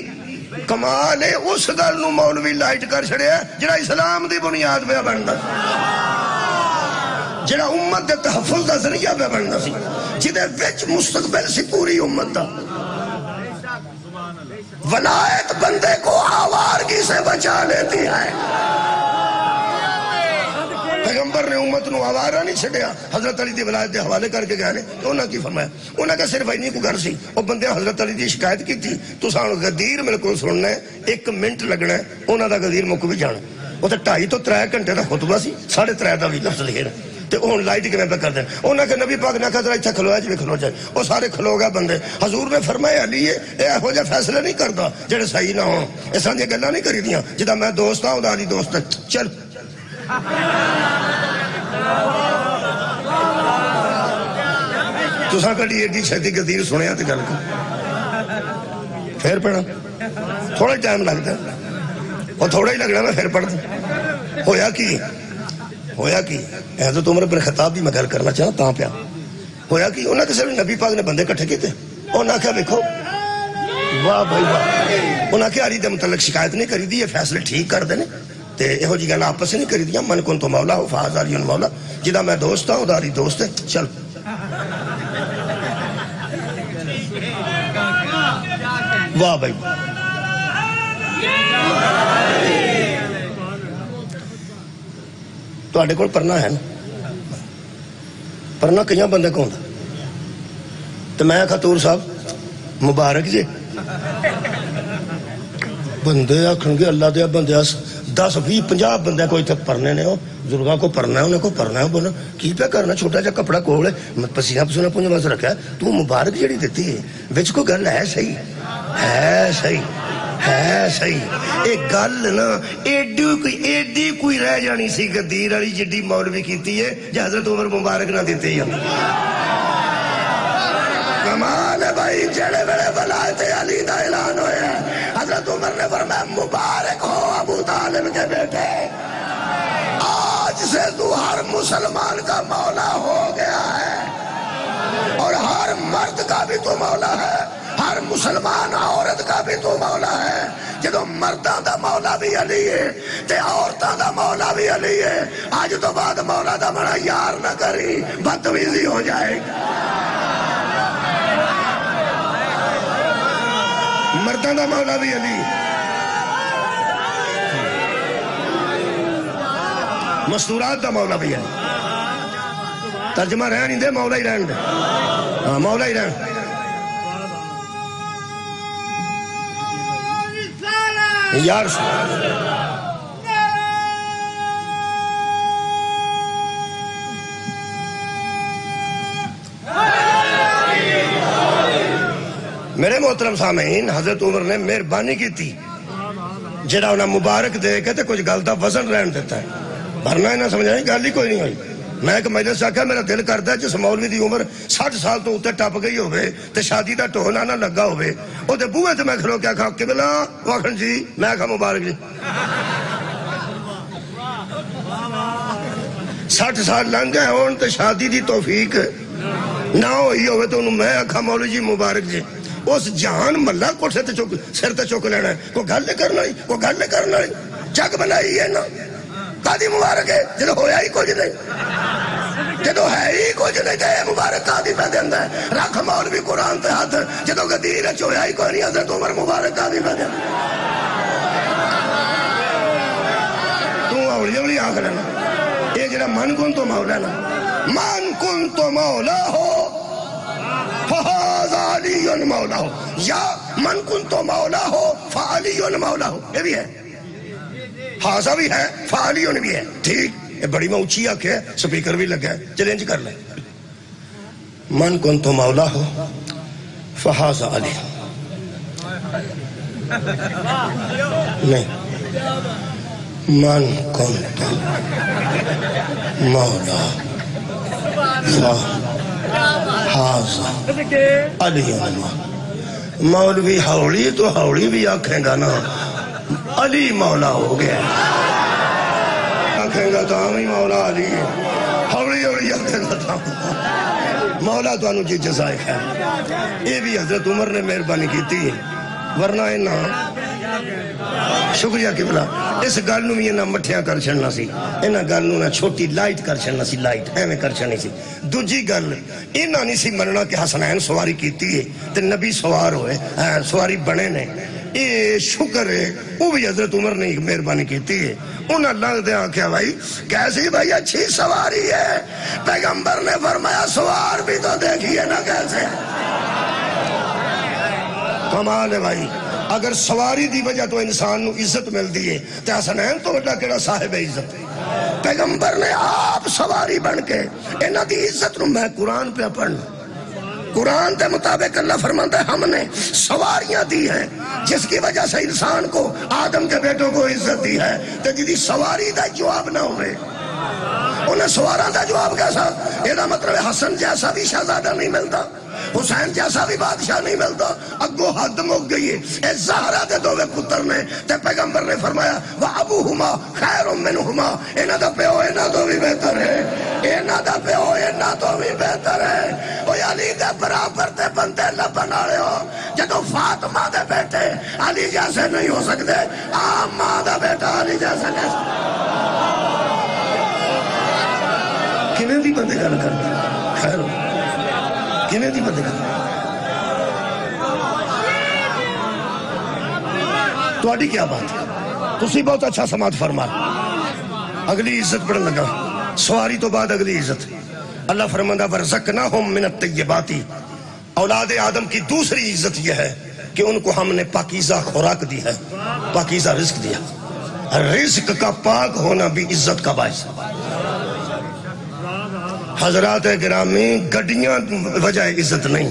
کمال ہے اس گل نو مولوی لائٹ کر چھڑیا جڑا اسلام دی بنیاد پہ بنتا جڑا امت دے تحفظ دا ذریعہ پہ بنتا سی جدے وچ مستقبل سی پوری امت دا. ولایت بندے کو آوارگی سے بچا لیتی ہے. پیغمبر نے امت نو آوارہ نہیں چھڑیا حضرت علی دی ولایت دے حوالے کر کے گئے تو انہاں کی فرمایا انہاں کا صرف اینی کو گھر سی وہ بندے حضرت علی دی شکایت کی تھی تو سانو غدیر میرے کو سننا ہے 1 منٹ لگنا ہے انہاں دا غدیر مکو بھی جانا وہ تو 2.5 تو 3 گھنٹے دا خطبہ سی 3.5 دا بھی لفظ لکھے تے اون لائٹ کیویں پہ کر دین انہاں کہ نبی پاک نے کہا ذرا ایتھے کھلویا جی کھلو جائے وہ سارے کھلو گئے بندے. حضور نے فرمایا علی اے ہو جا فیصلے نہیں کردا جڑے صحیح نہ ہون اساں دی گلاں نہیں کری دیاں جدا میں دوست ہاں اوداری دوست چل تساں کدی ایڈی چھتی غدیر سنیا تے گل کر پھر پڑھا تھوڑا ٹائم لگتا اور تھوڑا ہی لگنا میں پھر پڑھتا ہویا کی حضرت عمر بن خطاب بھی میں گل کرنا چاہتا تاں پیا ہویا کی انہاں کسے نبی پاک نے بندے کٹھے کیتے انہاں کہا دیکھو واہ بھائی واہ انہاں کہ علی دے متعلق شکایت نہیں کری دی یہ فیصلے ٹھیک کر دینے تے یہو جی گل آپس نہیں کری دیا من کن تو مولا ہو فاز علی مولا جدا میں دوست ہوں اداری دوست ہے چل واہ بھائی تواڈے کول پرنا ہے نا پرنا کئی بندے کو ہوندا تو میں خطور صاحب مبارک جی بندے آکھن گے اللہ دیا بندے 10 20 50 بندے کو اتنے پرنے نے بزرگاں کو پرنا ہے انہیں کو پرنا ہے بولنا کی پہ کرنا چھوٹا جا کپڑا کول ہے پسینہ پسینہ پونجے واسطے رکھا ہے تو مبارک جڑی دیتی ہے وچ کو گل ہے صحیح ایک گل نا ایڈی کوئی رہ جانی سی غدیر والی جڈی مولوی کیتی ہے جو حضرت عمر مبارک نہ دیتے ہیں کمال ہے بھائی جڑے بڑے ولایت علی دا اعلان ہویا ہے حضرت عمر نے فرمایا مبارک ہو ابو طالب کے بیٹے آج سے تو ہر مسلمان کا مولا ہو گیا ہے اور ہر مرد کا بھی تو مولا ہے ہر مسلمان عورت کا بھی تو مولا ہے جدو مرداں دا مولا بھی علی ہے تے عورتاں دا مولا بھی علی ہے آج تو بعد مولا دا بڑا یار نہ کری بدتمیزی ہو جائے مرداں دا مولا بھی علی مستورات دا مولا بھی علی ترجمہ رہا نہیں دے مولا ہی رہن دے مولا ہی رہن یار میرے محترم سامعین حضرت عمر نے مہربانی کی تھی جڑا انہیں مبارک دے کے تے کچھ گل دا وزن رہن دیتا ہے بھرنا ہی نہ سمجھائیں گل ہی کوئی نہیں ہوئی میں ایک مجلس سے آکھا میرا دل کرتا ہے جس مولوی دی عمر 60 سال تو اتنے ٹپ گئی ہوئے تے شادی دا ٹونا نہ لگا ہوئے او تے بوئے تے میں کھلو کیا کھا قبلہ واخن جی میں آکھا مبارک جی 60 سال لنگ گئے ہون تے شادی دی توفیق نہ ہوئی ہوئے تو انہوں میں آکھا مولوی جی مبارک جی اس جہان ملہ کوٹھے تے سر تے چوک لینا ہے کوئی گل نہیں کرنا ہی کوئی گل نہیں کرنا ہی جگ بنائی ہے نا قاضی مبارک ہے جدو ہویا ہی کچھ نہیں جدو ہے ہی کچھ نہیں تے مبارک قاضی پہ دیندہ ہے رکھ مولوی قرآن تے ہاتھ جدو غدیر ہے چویا ہی کوئی نہیں حضرت عمر مبارک قاضی پہ دیندہ تو اولی اولی آنکھ لینا یہ جڑا من کن تو مولا نا من کن تو مولا ہو فہاز علی مولا ہو یا من کن تو مولا ہو فعلی مولا ہو یہ بھی ہے حاضہ بھی ہے فعلی بھی ہے ٹھیک یہ بڑی میں اونچی آنکھ ہے سپیکر بھی لگا ہے چلینج کر لیں من کن تو مولا ہو فہاز علی نہیں من کن تو مولا فہاز علی مولوی ہاوڑی تو ہاوڑی بھی آنکھیں گا نا علی مولا ہو گیا آنکھیں گا تو ہمیں مولا علی ہے ہاوڑی ہاوڑی آنکھیں گا تو مولا تو انہوں جی جزائے خیر یہ بھی حضرت عمر نے مہربانی کی تھی ورنہ انہاں شکریہ قبلہ اس گل نو بھی انہاں مٹھیاں کر چھڑنا سی انہاں گل نو چھوٹی لائٹ کر چھڑنا سی لائٹ ایویں کر چھڑنی سی دوجی گل انہاں نہیں سی مننا کہ حسنین سواری کیتی ہے تے نبی سوار ہوئے سواری بنے نے یہ شکر ہے وہ بھی حضرت عمر نے مہربانی کیتی ہے انہاں لنگ دے آنکھیا بھائی کیسی بھائی اچھی سواری ہے پیغمبر نے فرمایا سوار بھی تو دیکھیے نا کیسے کمال ہے بھائی اگر سواری دی وجہ تو انسان نو عزت مل دیئے تو حسنین تو بڑا کیڑا صاحب عزت پیغمبر نے آپ سواری بن کے انہاں دی عزت نو میں قرآن پہ پڑھنا قرآن کے مطابق اللہ فرماتا ہے ہم نے سواریاں دی ہیں جس کی وجہ سے انسان کو آدم کے بیٹوں کو عزت دی ہے تو جدی سواری دا جواب نہ ہوئے انہیں سوارا دا جواب کیسا یہ مطلب حسن جیسا بھی شہزادہ نہیں ملتا حسین جیسا بھی بادشاہ نہیں ملتا اگو حد مک گئی ہے اے زہرہ دے دوے پتر نے تے پیغمبر نے فرمایا وَعَبُوهُمَا خَيْرٌ مِّنْهُمَا اینا دا پیو اینا تو بھی بہتر ہے اینا دا پیو اینا تو بھی بہتر ہے وہ علی دے برابر تے بندے لبن آڑے ہو جدو فاطمہ دے بیٹے علی جیسے نہیں ہو سکتے ماں دا بیٹا علی جیسے نہیں کنے دی بندے گل کرتے خیر ہو کنے دی بندے گل تو آڈی کیا بات ہے تسی بہت اچھا سماعت فرما اگلی عزت پڑھن لگا سواری تو بعد اگلی عزت اللہ فرماندہ وَرْزَقْنَاهُمْ مِنَ الطَّيِّبَاتِ اولاد آدم کی دوسری عزت یہ ہے کہ ان کو ہم نے پاکیزہ خوراک دی ہے پاکیزہ رزق دیا رزق کا پاک ہونا بھی عزت کا باعث حضرات گرامی گڈیاں وجہ عزت نہیں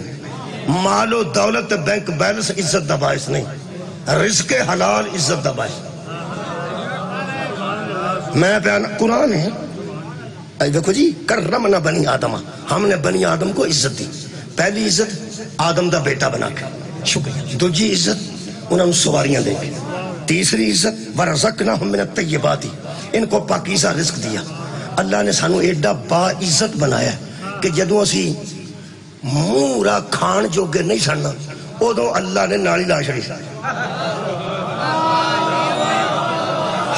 مال و دولت بینک بیلنس عزت دا باعث نہیں رزق حلال عزت دا باعث میں بیان قرآن ہے دیکھو جی کرمنا بنی آدم ہم نے بنی آدم کو عزت دی پہلی عزت آدم دا بیٹا بنا کے شکریہ دوجی عزت انہوں سواریاں دے کے تیسری عزت وَرَزَقْنَاهُمْ مِنَ الطَّيِّبَاتِ ان کو پاکیزہ رزق دیا اللہ نے سانو ایڈا با عزت بنایا کہ جدوں اسی مورا کھان جوگے نہیں سننا ادو اللہ نے نالی لا چھڑی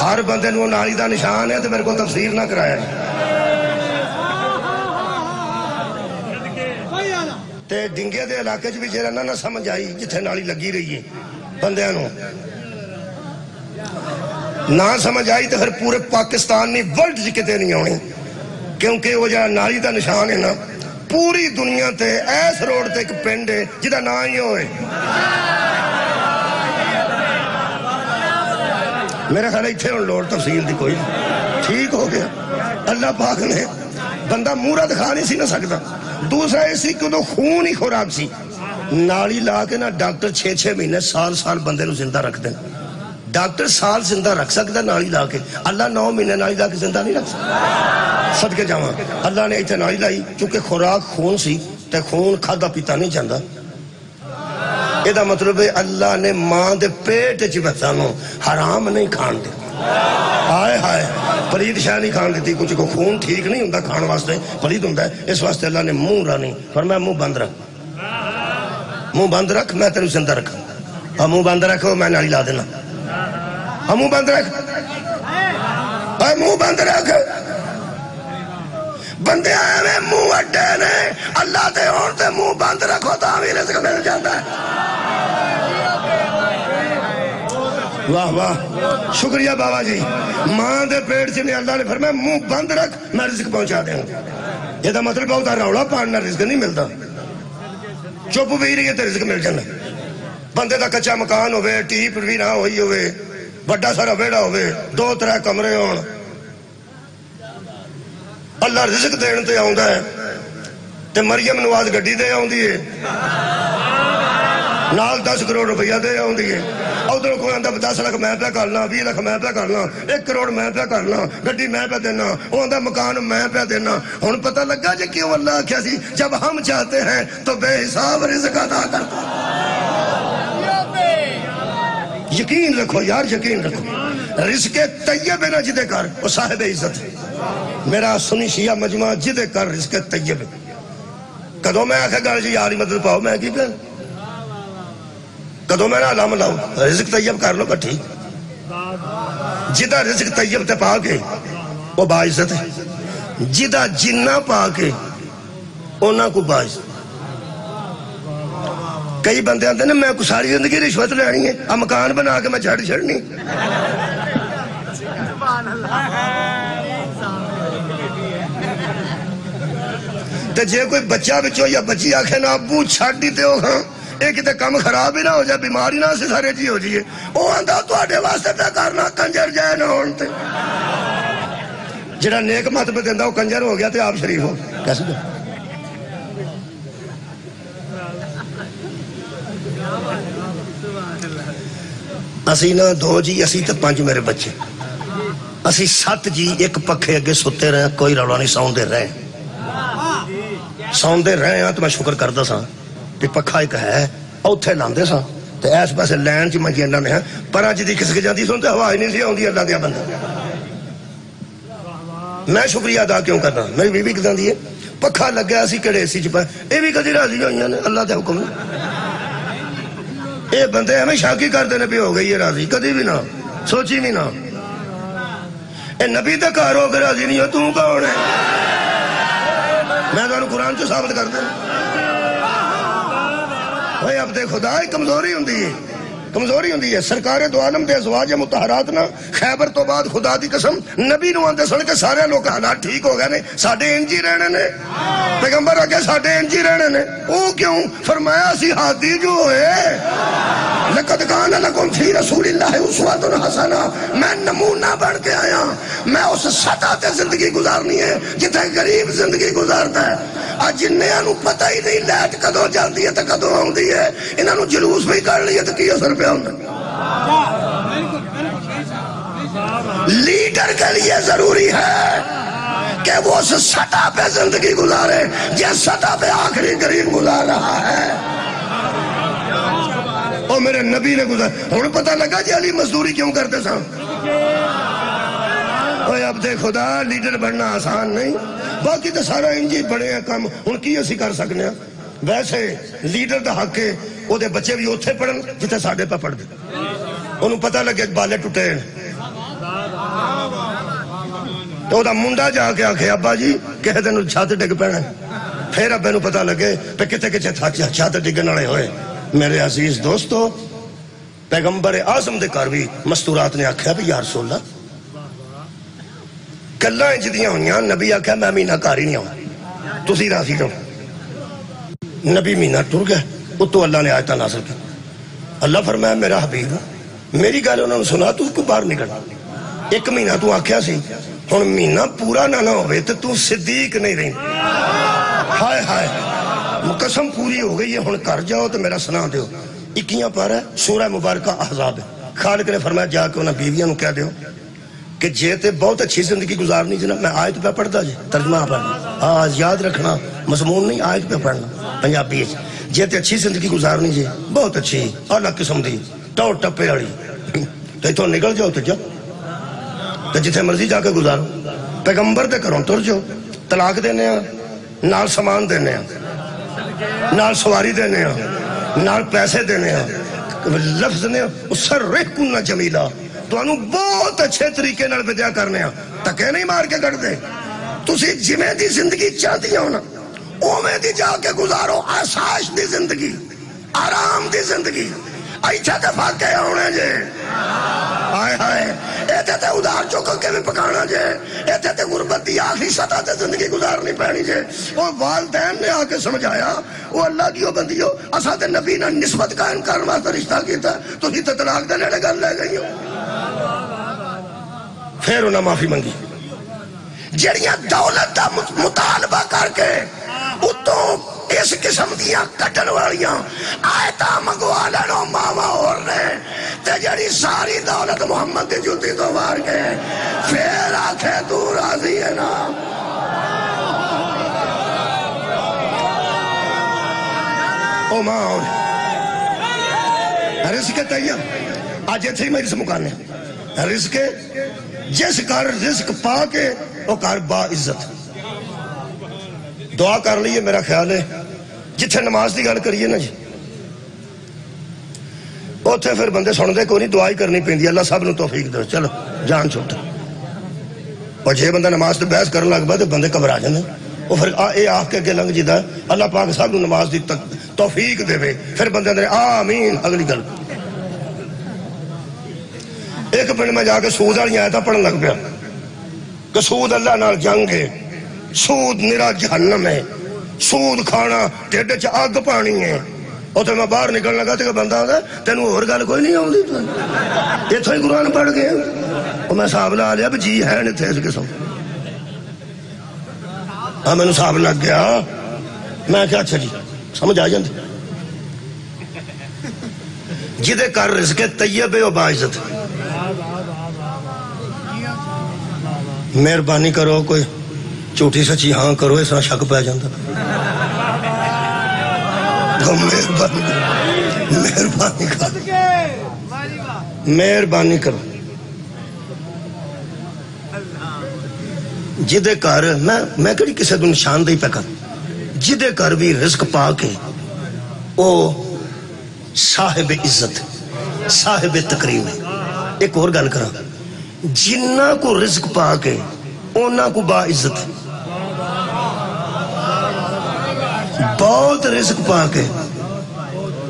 ہر بندے نو نالی دا نشان ہے تو میرے کو تفسیر نہ کرایا تے ڈنگے دے علاقے بھی جیرا نہ سمجھ آئی جتھے نالی لگی رہی ہے بندے نو نہ سمجھ آئی تو پھر پورے پاکستان نہیں ورلڈ جکتے نہیں آنی کیونکہ وہ جہاں نالی دا نشان ہے نا پوری دنیا تے ایس روڈ تے ایک پنڈ ہے جدہ نہ ہی ہوئے میرے خیال ہے ان لوڑ تفصیل دی کوئی ٹھیک ہو گیا اللہ پاک نے بندہ مورا دکھا نہیں سی نہ سکتا دوسرا ایسی کہ خون ہی خوراک سی نالی لا کے نا ڈاکٹر 6 مہینے سال بندے نو زندہ رکھ دیں ڈاکٹر سال زندہ رکھ سکتا نالی لا کے اللہ 9 مہینے نالی لا کے زندہ نہیں رکھ سکتا صدقے جاواں اللہ نے ایتھے نالی لائی چونکہ خوراک خون سی تے خون کھادا پیتا نہیں جاندہ یہ دا مطلب ہے اللہ نے ماں دے پیٹ چ بچانو حرام نہیں کھان دے ہائے ہائے پلید شاہ نہیں کھان دیتی، کچھ کو خون ٹھیک نہیں ہوتا کھان واسطے، پلید ہوتا ہے، اس واسطے اللہ نے منہ رانی فرمایا منہ بند رکھ، منہ بند رکھ میں تیرے زندہ رکھا، اور منہ بند رکھو میں نالی لا دینا، اور منہ بند رکھ، اور منہ بند رکھ۔ بندے آئے میں منہ اڈے نے اللہ دے اور تے منہ بند رکھو تا بھی رزق مل جاتا ہے۔ واہ واہ، شکریہ بابا جی، ماں دے پیٹ سے نے اللہ نے فرمایا منہ بند رکھ میں رزق پہنچا دیں گا۔ یہ دا مطلب ہوتا رولا پاننا رزق نہیں ملتا، چپ بھی رہی ہے تو رزق مل جانا۔ بندے دا کچا مکان ہوئے، ٹیپ بھی نہ ہوئی ہوئے، بڑا سارا ویڑا ہوئے، 2-3 کمرے ہون، اللہ رزق دین تے آؤں ہے تے مریم نواز گڈی دے آؤں دیئے نال 10 کروڑ روپیہ دے آؤں دیئے، ادھر کوئی آندہ 10 لاکھ میں پہ کرنا، 20 لاکھ میں پہ کرنا، 1 کروڑ میں پہ کرنا، گڈی میں پہ دینا، وہ آندہ مکان میں پہ دینا۔ ہن پتہ لگا جے کیوں اللہ کیا سی جب ہم چاہتے ہیں تو بے حساب رزق عطا کرتا۔ یقین رکھو یار، یقین رکھو، رزق طیب ہے نا جدے کر وہ صاحب عزت ہے۔ میرا سنی شیعہ مجمع جدے کر رزق طیب ہے۔ کدوں میں آکھا گا جی یاری مدد پاؤ میں کی پہ کدوں میں نہ علام لاؤ، رزق طیب کر لو کٹھی، جدہ رزق طیب تے پا کے وہ باعزت ہے، جدہ جنہ پا کے اونا کو باعزت۔ کئی بندے آتے ہیں میں کو ساری زندگی رشوت لینی ہے، اب مکان بنا کے میں جھڑ چھڑنی، تے جے کوئی بچہ بچو یا بچی آکھے نا ابو چھڑ دیتے ہو ہاں ایک تے کم خراب ہی نہ ہو جائے، بیماری نہ سے سارے جی ہو جائے، وہ آندھا تو آڑے واسطے پہ کرنا کنجر جائے نہ ہونتے، جڑا نیک مت پہ دیندہ وہ کنجر ہو گیا تے آپ شریف ہو کیسے دو۔ اسی نا 2 جی اسی تے 5 میرے بچے، اسی 7 جی ایک پکھے اگے ستے رہے، کوئی روڑا نہیں، سوندے رہے ہیں تو میں شکر کردہ سا کہ پکھا ایک ہے اوتھے لاندے سا تے ایس پاسے لین چی منجی اللہ نے ہیں پرا جدی کس کے جاندی سنتے ہوائی نہیں سی آؤں اللہ دیا بندہ۔ میں شکریہ ادا کیوں کرنا، میری بیوی کدھاں دی ہے پکھا لگ گیا اسی کڑے اسی چپا، اے بھی کدی راضی ہوئیاں نے اللہ دے حکم نے، اے بندے ہمیں شاکی کر دینے پہ ہو گئی ہے راضی، کدی بھی نہ سوچی بھی نہ، اے نبی تے کار ہو کے راضی نہیں ہو تو کون ہے، میں تو قرآن جو ثابت کر دیں۔ بھائی اب دے خدا کمزوری ہوندی ہے، سرکار دو عالم دے ازواج مطہرات نا خیبر تو بعد خدا دی قسم نبی نو آندے سن کے سارے لوگ حالات ٹھیک ہو گئے نے، ساڑھے انجی رہنے نے، پیغمبر آگے ساڑھے انجی رہنے نے، او کیوں فرمایا سی حادی جو ہوئے لقد کان لکم فی رسول اللہ اسوۃ حسنہ، میں نمونہ بن کے آیا، میں اس سطح تے زندگی گزارنی ہے جتنے غریب زندگی گزارتا ہے۔ آج جنہاں نو پتہ ہی نہیں لائٹ کدوں جاندی ہے تے کدوں آوندی ہے، انہاں نو جلوس بھی کر لئے تے کی اثر پہ ہوندا۔ لیڈر کے لیے ضروری ہے کہ وہ اس سطح پہ زندگی گزارے جس سطح پہ آخری غریب گزار رہا ہے۔ اور میرے نبی نے گزار، ہن پتہ لگا جی علی مزدوری کیوں کرتے سا۔ اوہ اب دے خدا لیڈر بننا آسان نہیں، باقی تو سارا انجی بڑے ہیں کام، ان کی اسی کر سکنے ہیں۔ ویسے لیڈر دا حق ہے وہ دے بچے بھی اتھے پڑھن جتے ساڑھے پہ پڑھ دے، انہوں پتہ لگے بالے ٹوٹے ہیں تو دا منڈا جا کے آکھے ابا جی کہہ دن چھات ڈگ پہنے، پھر ابے نو پتہ لگے پہ کتے کچھے چھات ڈگن آڑے ہوئے۔ میرے عزیز دوستو پیغمبر اعظم دے کاروی مستورات نے آکھیا بھی یا رسول اللہ کلہ انجدیاں ہوئیاں، نبی آکھیا میں مینہ کاری نہیں ہوں تسی راضی رہو، نبی مینہ ٹر گئے، اتو اللہ نے آیتہ نازل کی، اللہ فرمایا میرا حبیب میری گالے انہوں نے سنا تو اس کو باہر نکلنا، 1 مہینہ تو آکھیا سی ہن مہینہ پورا نہ ہوئے تو صدیق نہیں رہی، ہائے ہائے قسم پوری ہو گئی ہے، ہن کر جاؤ تو میرا سنا دیو۔ 21 پارہ سورہ مبارکہ احزاب ہے، خالق نے فرمایا جا کے انہیں بیویاں نو کہہ دیو کہ جے تے بہت اچھی زندگی گزارنی جناب میں آیت پہ پڑھتا جی ترجمہ پڑھنا، آج یاد رکھنا مضمون نہیں آیت پہ پڑھنا پنجابی جے تے اچھی زندگی گزارنی جی بہت اچھی اعلیٰ قسم دی ٹو ٹپے والی تو اتوں نکل جاؤ تو جاؤ تو جتھے مرضی جا کے گزارو. پیغمبر دے گھروں تر جو طلاق دینے ہاں نال سامان دینے ہاں نال سواری دینے ہاں نال پیسے دینے ہاں. لفظ نے سرحکن جمیلا تو انہوں بہت اچھے طریقے نال ودیا کرنے ہاں. تکے نہیں مار کے کر دے. تسی جمیں دی زندگی چاہتی ہو نا اومیں دی جا کے گزارو. آسائش دی زندگی آرام دی زندگی ایچھا تے فاقے ہونے جے. آئے ہائے ایتے تے ادھار چوکا کے بھی پکانا جے. ایتے تے غربت دی آخری سطح تے زندگی گزارنی پہنی جے. وہ والدین نے آ کے سمجھایا وہ اللہ دیو بندیو اسا تے نبی نے نسبت قائم کرنے واسطے رشتہ کیتا تو ہی تے طلاق دینے لے گل لے گئی ہو. پھر انہاں معافی منگی. جڑیاں دولت دا مطالبہ کر کے اتوں اس قسم دیاں کٹن والیاں آیتاں منگوا لینو ماما اور نے تے جڑی ساری دولت محمد دی جوتی تو مار کے پھر آنکھیں تو راضی ہے نا. او ماں اور رزق طیب آج ایتھے ہی میری سے مکانے رزق جس کر رزق پا کے وہ کر با عزت. دعا کر لیے میرا خیال ہے جتھے نماز دی گل کریے نا جی اوتھے پھر بندے سن دے کوئی نہیں دعائی کرنی پیندی. اللہ سب نو توفیق دے. چلو جان چھوٹا اور جے بندہ نماز تے بحث کرن لگ پے تے بندے گھبرا جاندے. وہ پھر اے آکھ کے اگے لنگ جیتا اللہ پاک سب نو نماز دی توفیق دے. پھر بندے اندر آمین. اگلی گل ایک پنڈ میں جا کے سود والی آیتاں پڑھن لگ پیا کہ سود اللہ نال جنگ ہے سود نرا جہنم ہے سود کھانا ٹھڈ چ اگ پانی ہے. اتنے میں باہر نکلنے لگا تو بندہ آتا تینوں اور گل کوئی نہیں آتی اتوں ہی قرآن پڑھ گئے. میں حساب لا لیا بھی جی ہے نہیں تھے اس قسم. ہاں مینوں حساب لگ گیا. میں کیا اچھا جی سمجھ آ جاتی. جدے کر رزق طیب ہے وہ باعزت. مہربانی کرو کوئی جھوٹی سچی ہاں کرو اس طرح شک پہ جاتا. مہربانی کرو جدے کر میں کہڑی کسی کو نشاندہی پہ کر جدے کر بھی رزق پا کے او صاحب عزت صاحب تکریم ہے. ایک اور گل کرا جنہ کو رزق پا کے اونا کو با عزت. بہت رزق پا کے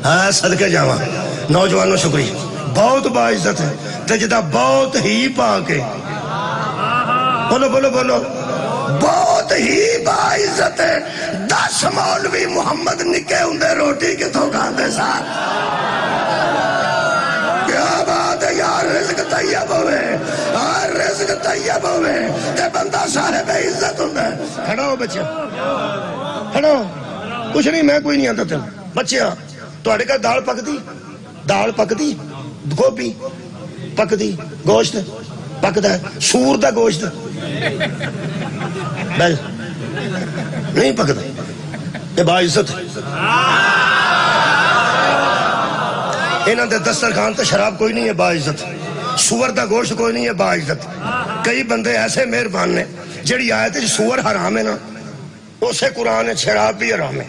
ہاں صدقے جاواں نوجوانوں شکریہ بہت با عزت ہے. تے جدا بہت ہی پا کے بولو بولو بولو بہت ہی با عزت ہے. 10 مولوی محمد نکے ہوندے روٹی کتوں کھاندے ساتھ. کیا بات ہے یار. رزق طیب ہوئے رزق طیب ہوئے تے بندہ صاحب عزت ہوندے. کھڑا ہو بچے کھڑا ہو. کچھ نہیں میں کوئی نہیں آتا تھا بچے تھوڑے گھر دال پکدی گوبھی پکدی گوشت پکدا ہے سور دا گوشت نہیں پکدا. یہ با عزت انہاں دے دسترخوان تے شراب کوئی نہیں ہے با عزت. سور دا گوشت کوئی نہیں ہے با عزت. کئی بندے ایسے مہربان نے جڑی آیت ہے سور حرام ہے نا اسے قرآن ہے شراب بھی حرام ہے.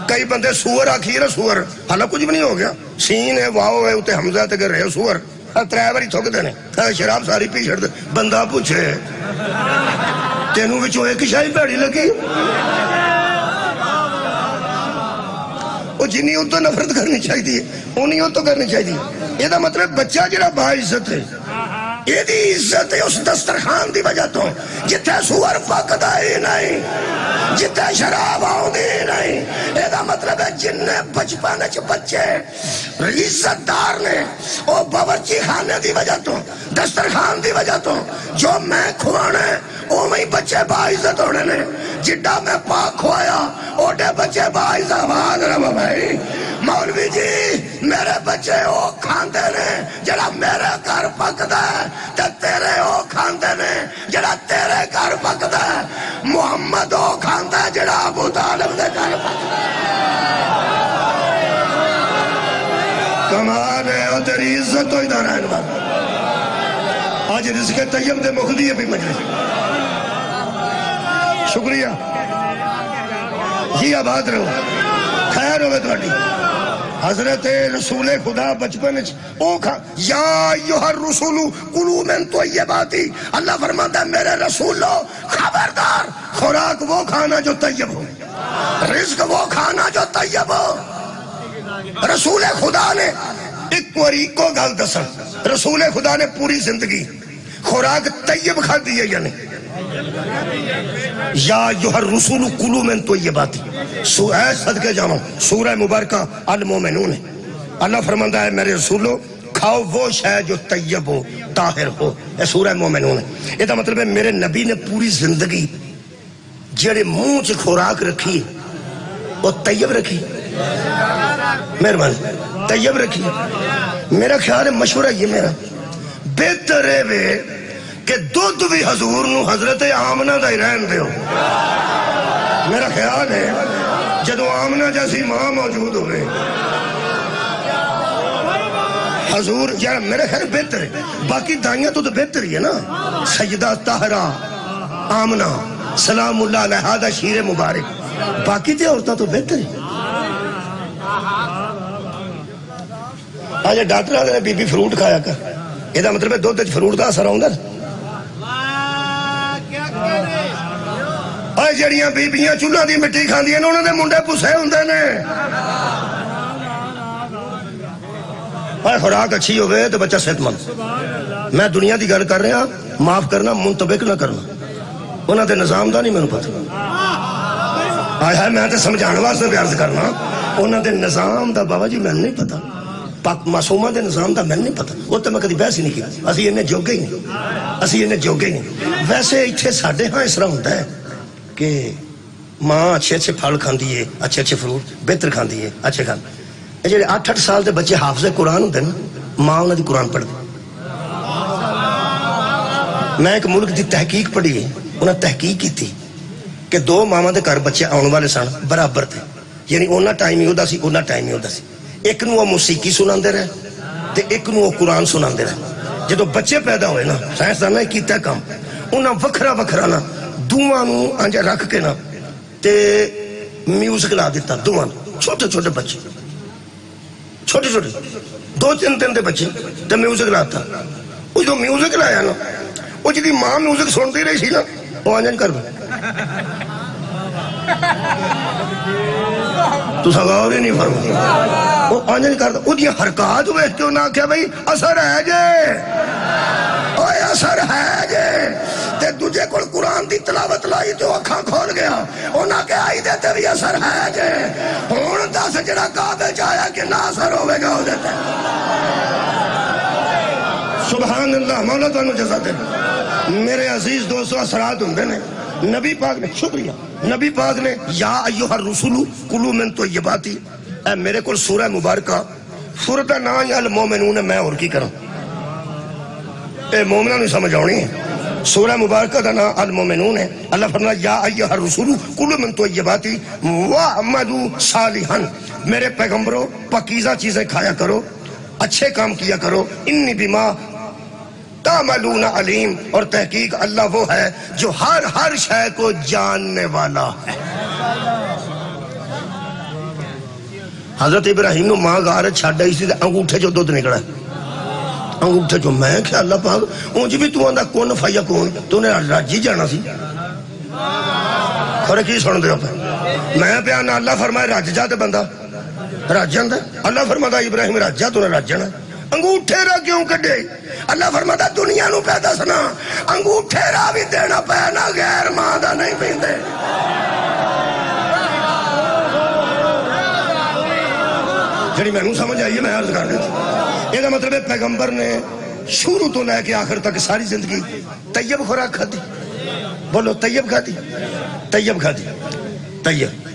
کئی بندے سور آکھی نا سور حالا کچھ بھی نہیں ہو گیا. سین ہے واو ہے اتنے حمزہ تے گر رہے سور 3 باری تھک دے شراب ساری پی چھڑ دے. بندہ پوچھے تینوں وچوں ایک شاہی پیڑی لگی وہ جنی ان تو نفرت کرنی چاہیے انہیں ان تو کرنی چاہیے. یہ دا مطلب بچہ جڑا با عزت ہے یہ دی عزت ہے اس دسترخوان دی وجہ تو جتھے سور پکدا ہی نہیں جتھے شراب آؤندی ہی نہیں. یہ دا مطلب ہے جن نے بچپن چ بچے عزت دار نے وہ باورچی خانے دی وجہ تو دسترخوان دی وجہ تو جو میں کھوانا ہے اوویں بچے با عزت ہونے نے. جڈا میں پاک کھوایا اوڈے بچے با عزت. آواز رہو بھائی. مولوی جی میرے بچے وہ کھاندے نے جڑا میرے گھر پکدا ہے تے تیرے وہ کھاندے نے جڑا تیرے گھر پکدا ہے. محمد وہ کھاندا ہے جڑا ابو طالب دے گھر پکدا ہے. کمال ہے وہ تیری عزت ہوئی دا رہن والا. آج رزق کے طیب دے مخدی ہے بھی مجلس شکریہ جی آباد رہو خیر ہوئے تھوڑی حضرت رسول خدا بچپن یا ایھا الرسول کلوا من طیباتی اللہ فرماتا ہے میرے رسولو خبردار خوراک وہ کھانا جو طیب ہو رزق وہ کھانا جو طیب ہو رسول خدا نے ایک واری کو گل دسن رسول خدا نے پوری زندگی خوراک طیب کھا دی ہے یا نہیں یا ایھا الرسول کلوا من طیباتی سورہ صدقے جاؤں سورہ مبارکہ المومنون ہے اللہ فرماتا ہے میرے رسولو کھاؤ وہ شے جو طیب ہو طاہر ہو یہ سورہ مومنون ہے یہ دا مطلب ہے میرے نبی نے پوری زندگی جڑے منہ چ خوراک رکھی وہ طیب رکھی مہربانی طیب رکھی میرا خیال ہے مشورہ یہ میرا بہتر ہے کہ دودھ بھی حضور نو حضرت آمنہ دا ہی رہن دے ہو میرا خیال ہے جدو آمنہ جیسی ماں موجود ہوئے حضور یار میرے خیال بہتر ہے باقی دائیاں تو بہتر ہی ہے نا سیدہ طاہرہ آمنہ سلام اللہ علیہ دا شیر مبارک باقی تے عورتیں تو بہتر ہی آج ڈاکٹر آدھے بی بی فروٹ کھایا کر یہ دا مطلب ہے دودھ فروٹ دا اثر آؤں گا آج جڑیاں بی بیاں چولہاں دی مٹی کھان دی انہوں نے منڈے پسے ہوندے نے آج خوراک اچھی ہوئے تو بچہ صحت مند میں دنیا دی گل کر رہا معاف کرنا منطبق نہ کرنا انہاں دے نظام دا نہیں میں پتہ آج ہے میں تے سمجھانے واسطے عرض کرنا انہاں دے نظام دا بابا جی میں نہیں پتہ پاک معصومہ دے نظام دا میں نہیں پتہ وہ تو میں کدی بحث ہی نہیں کی اسی انہیں جوگے ہی نہیں ویسے اتھے ساڑھے ہاں اس طرح ہوتا ہے کہ ماں اچھے اچھے پھل کھاندی ہے اچھے اچھے فروٹ بہتر کھاندی ہے اچھے کھاندی ہے جڑے 8-8 سال دے بچے حافظ قرآن ہوتے ہیں ماں انہوں دی قرآن پڑھ دی میں ایک ملک دی تحقیق پڑھی ہے انہوں نے تحقیق کی تھی کہ 2 ماما دے گھر بچے آنے والے سن برابر تھے یعنی اونا ٹائم ہی ہوتا سی ایک نو وہ موسیقی سنان دے رہے تے ایک نو وہ قرآن سنان دے رہے جدو بچے پیدا ہوئے نا سائنسدان نے کیتا ہے کام انہاں وکھرا نا دوواں نو آنجا رکھ کے نا تے میوزک لا دیتا دوواں چھوٹے بچے چھوٹے 2-3 دن دے بچے تے میوزک لاتا وہ جو میوزک لایا نا وہ جدی ماں میوزک سنتی رہی سی نا وہ آنجا کر دو تو سغور ہی نہیں فرمائی وہ آنجا نہیں کرتا وہ دیا حرکات ہوئے کیوں نہ کیا بھئی اثر ہے جے اوہ اثر ہے جے تے تجھے کوئی قرآن دی تلاوت لائی تو اکھاں کھول گیا انہاں کے آئی دیتے بھی اثر ہے جے ہون دس جڑا قابل چاہیا کہ نہ اثر ہوئے گا ہو دیتے سبحان اللہ مولا تو انہوں جزا دے میرے عزیز دوستو اثرات ہوں نے نبی پاک نے شکریہ نبی پاک نے یا ایھا الرسول کلوا من طیباتی اے میرے کل سورہ مبارکہ سورہ دا نام یا المومنون میں اور کی کروں اے مومنہ نہیں سمجھ آؤنی ہے سورہ مبارکہ دا نام المومنون ہے اللہ فرمایا یا ایھا الرسول کلوا من طیباتی وَاعْمَلُوا صَالِحًا میرے پیغمبروں پاکیزہ چیزیں کھایا کرو اچھے کام کیا کرو انی بما تعملون علیم اور تحقیق اللہ وہ ہے جو ہر شے کو جاننے والا ہے حضرت ابراہیم نو ماں غارت چھاڑا اسی دے انگوٹھے جو دودھ نکڑا ہے انگوٹھے جو میں کہ اللہ پاک اونج بھی تو آندہ کون فایا کون تو نے راجی جانا سی کھوڑے کی سن دے پہ میں پیانا اللہ فرمائے راج جا دے بندہ راج جاندہ اللہ فرماتا ابراہیم راج جا تو نے راج جانا انگوٹھے را کیوں کڈے اللہ فرماتا دنیا نو پیدا سنا انگوٹھے را بھی دینا پینا غیر ماں دا نہیں پیندے جڑی میں نو سمجھ آئیے میں عرض کر دیتا یہ دا مطلب ہے پیغمبر نے شروع تو لے کے آخر تک ساری زندگی طیب خوراک کھا دی بولو طیب کھا دی طیب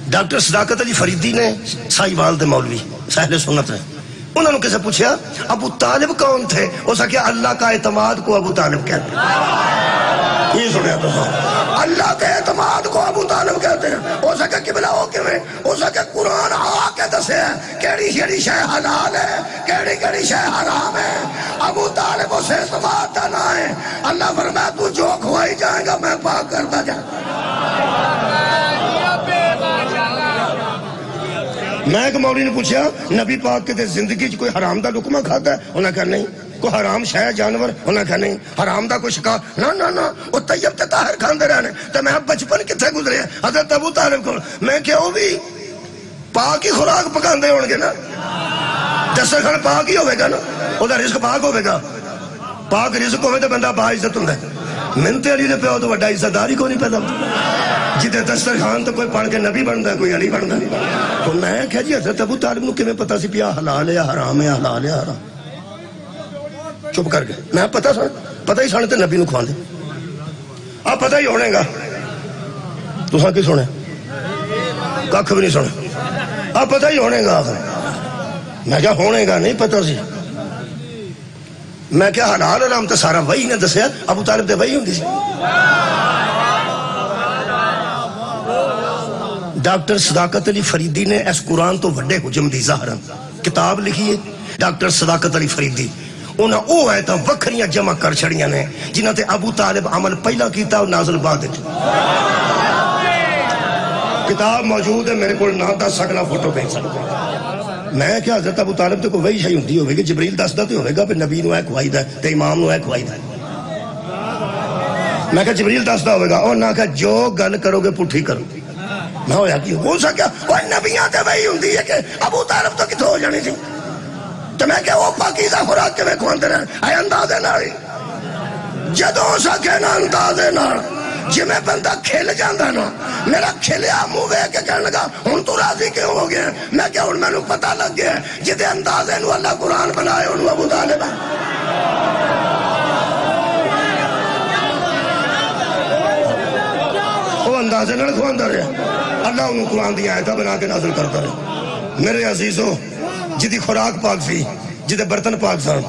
ڈاکٹر صداقت علی فریدی نے سائیوال دے مولوی ساحل سنت نے انہوں نے کسے پوچھا ابو طالب کون تھے وہ سکیا اللہ کا اعتماد کو ابو طالب کہتے ہیں یہ سنیا تو اللہ کے اعتماد کو ابو طالب کہتے ہیں وہ سکیا قبلہ ہو کے میں ہو سکے قرآن آ کے دسے کیڑی کیڑی شے حلال ہے کیڑی کیڑی شے حرام ہے. ابو طالب اسے اعتماد نہ ہے. اللہ فرمایا تو جو کھوائی جائے گا میں پاک کرتا جائے. میں ایک مولوی نے پوچھا نبی پاک کے زندگی کوئی حرام دا لقمہ کھاتا ہے؟ انہوں نے کہا نہیں. کوئی حرام شے جانور؟ انہوں نے کہا نہیں. حرام دا کوئی شکار؟ نہ وہ طیب تے طاہر کھاندے رہنے. تو میں بچپن کتنے گزرے ہیں حضرت ابو طالب کو. میں کہ وہ بھی پاک ہی خوراک پکاندے ہون گے نا. دسترخوان پاک ہی ہوئے گا نا. وہ رزق پاک ہوئے گا. پاک رزق ہوئے تو بندہ با عزت ہوں. منتے علی دے پیو تو وڈا عزت داری کو نہیں پیدا. جدے دسترخوان تو کوئی پڑھ کے نبی بنتا ہے کوئی علی بنتا. تو میں کہا جی حضرت ابو طالب نو کیویں پتا سی پیا حلال ہے یا حرام ہے حلال ہے حرام. چپ کر گئے. میں پتہ ہی سن تے نبی نو کھواندے. آپ پتہ ہی ہونے گا. تساں کی سنے؟ ککھ بھی نہیں سنے. آپ پتہ ہی ہونے گا. میں کیا ہونے گا نہیں پتہ سی. میں کیا حلال حرام تے سارا وہی نے دسیا. ابو طالب تے وہی ہوندی سی. ڈاکٹر صداقت علی فریدی نے اس قرآن تو وڈے حجم دی ظاہرن کتاب لکھی ہے. ڈاکٹر صداقت علی فریدی انہاں او آیتاں وکھریاں جمع کر چھڑیاں نے جنہاں تے ابو طالب عمل پہلا کیتا اور نازل بعد وچ. کتاب موجود ہے میرے کول. نہ دس سکنا فوٹو بھیج سکتا. میں کیا حضرت ابو طالب تے کوئی وہی شے ہوندی ہوے گی. جبریل دسدا تے ہوے گا کہ نبی نو اے کھوائیدا ہے تے امام نو اے کھوائیدا ہے. میں کہا جبریل دسدا ہوے گا. اور نہ کہ جو گل کرو گے پٹھی کرو. میں ہویا کی ہو سکیا وہ نبیاں تے وہی ہوندی ہے کہ ابو طالب تو کتھوں ہو جانی سی. تو میں کہ وہ پاکیزہ خوراک کے میں کھواندے رہن اے اندازے نال. جدوں سکے نا اندازے نال جی میں بندہ کھل جاندہ نا. میرا کھلیا منہ وے کے کہنے لگا ہن تو راضی کیوں ہو گیا. میں کہ ہن مینوں پتہ لگ گیا جدے اندازے نو اللہ قرآن بنائے انہوں ابو طالب ہے. وہ اندازے نال کھواندا رہا. اللہ انہوں قرآن دی آیتاں بنا کے نازل کرتا رہا. میرے عزیزو جدی خوراک پاک سی جدے برتن پاک سن.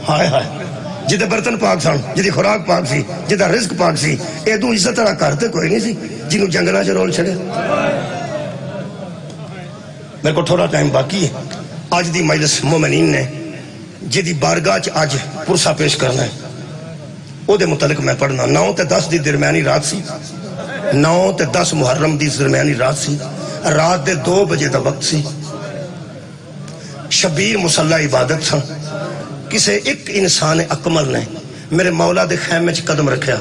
ہائے ہائے جدے برتن پاک سن جدی خوراک پاک سی جدہ رزق پاک سی. ایدوں عزت رہا کرتے کوئی نہیں سی جنہوں جنگلہ چ رول چھڑے. میرے کو تھوڑا ٹائم باقی ہے. آج دی مجلس مومنین نے جدی بارگاہ چ آج پرسہ پیش کرنا ہے او دے متعلق میں پڑھنا. 9 تے 10 دی درمیانی رات سی. 9 تے 10 محرم دی درمیانی رات سی. رات دے 2 بجے دا وقت سی. شبیر مصلی عبادت سن. کسے ایک انسان اکمل نے میرے مولا دے خیمے چ قدم رکھیا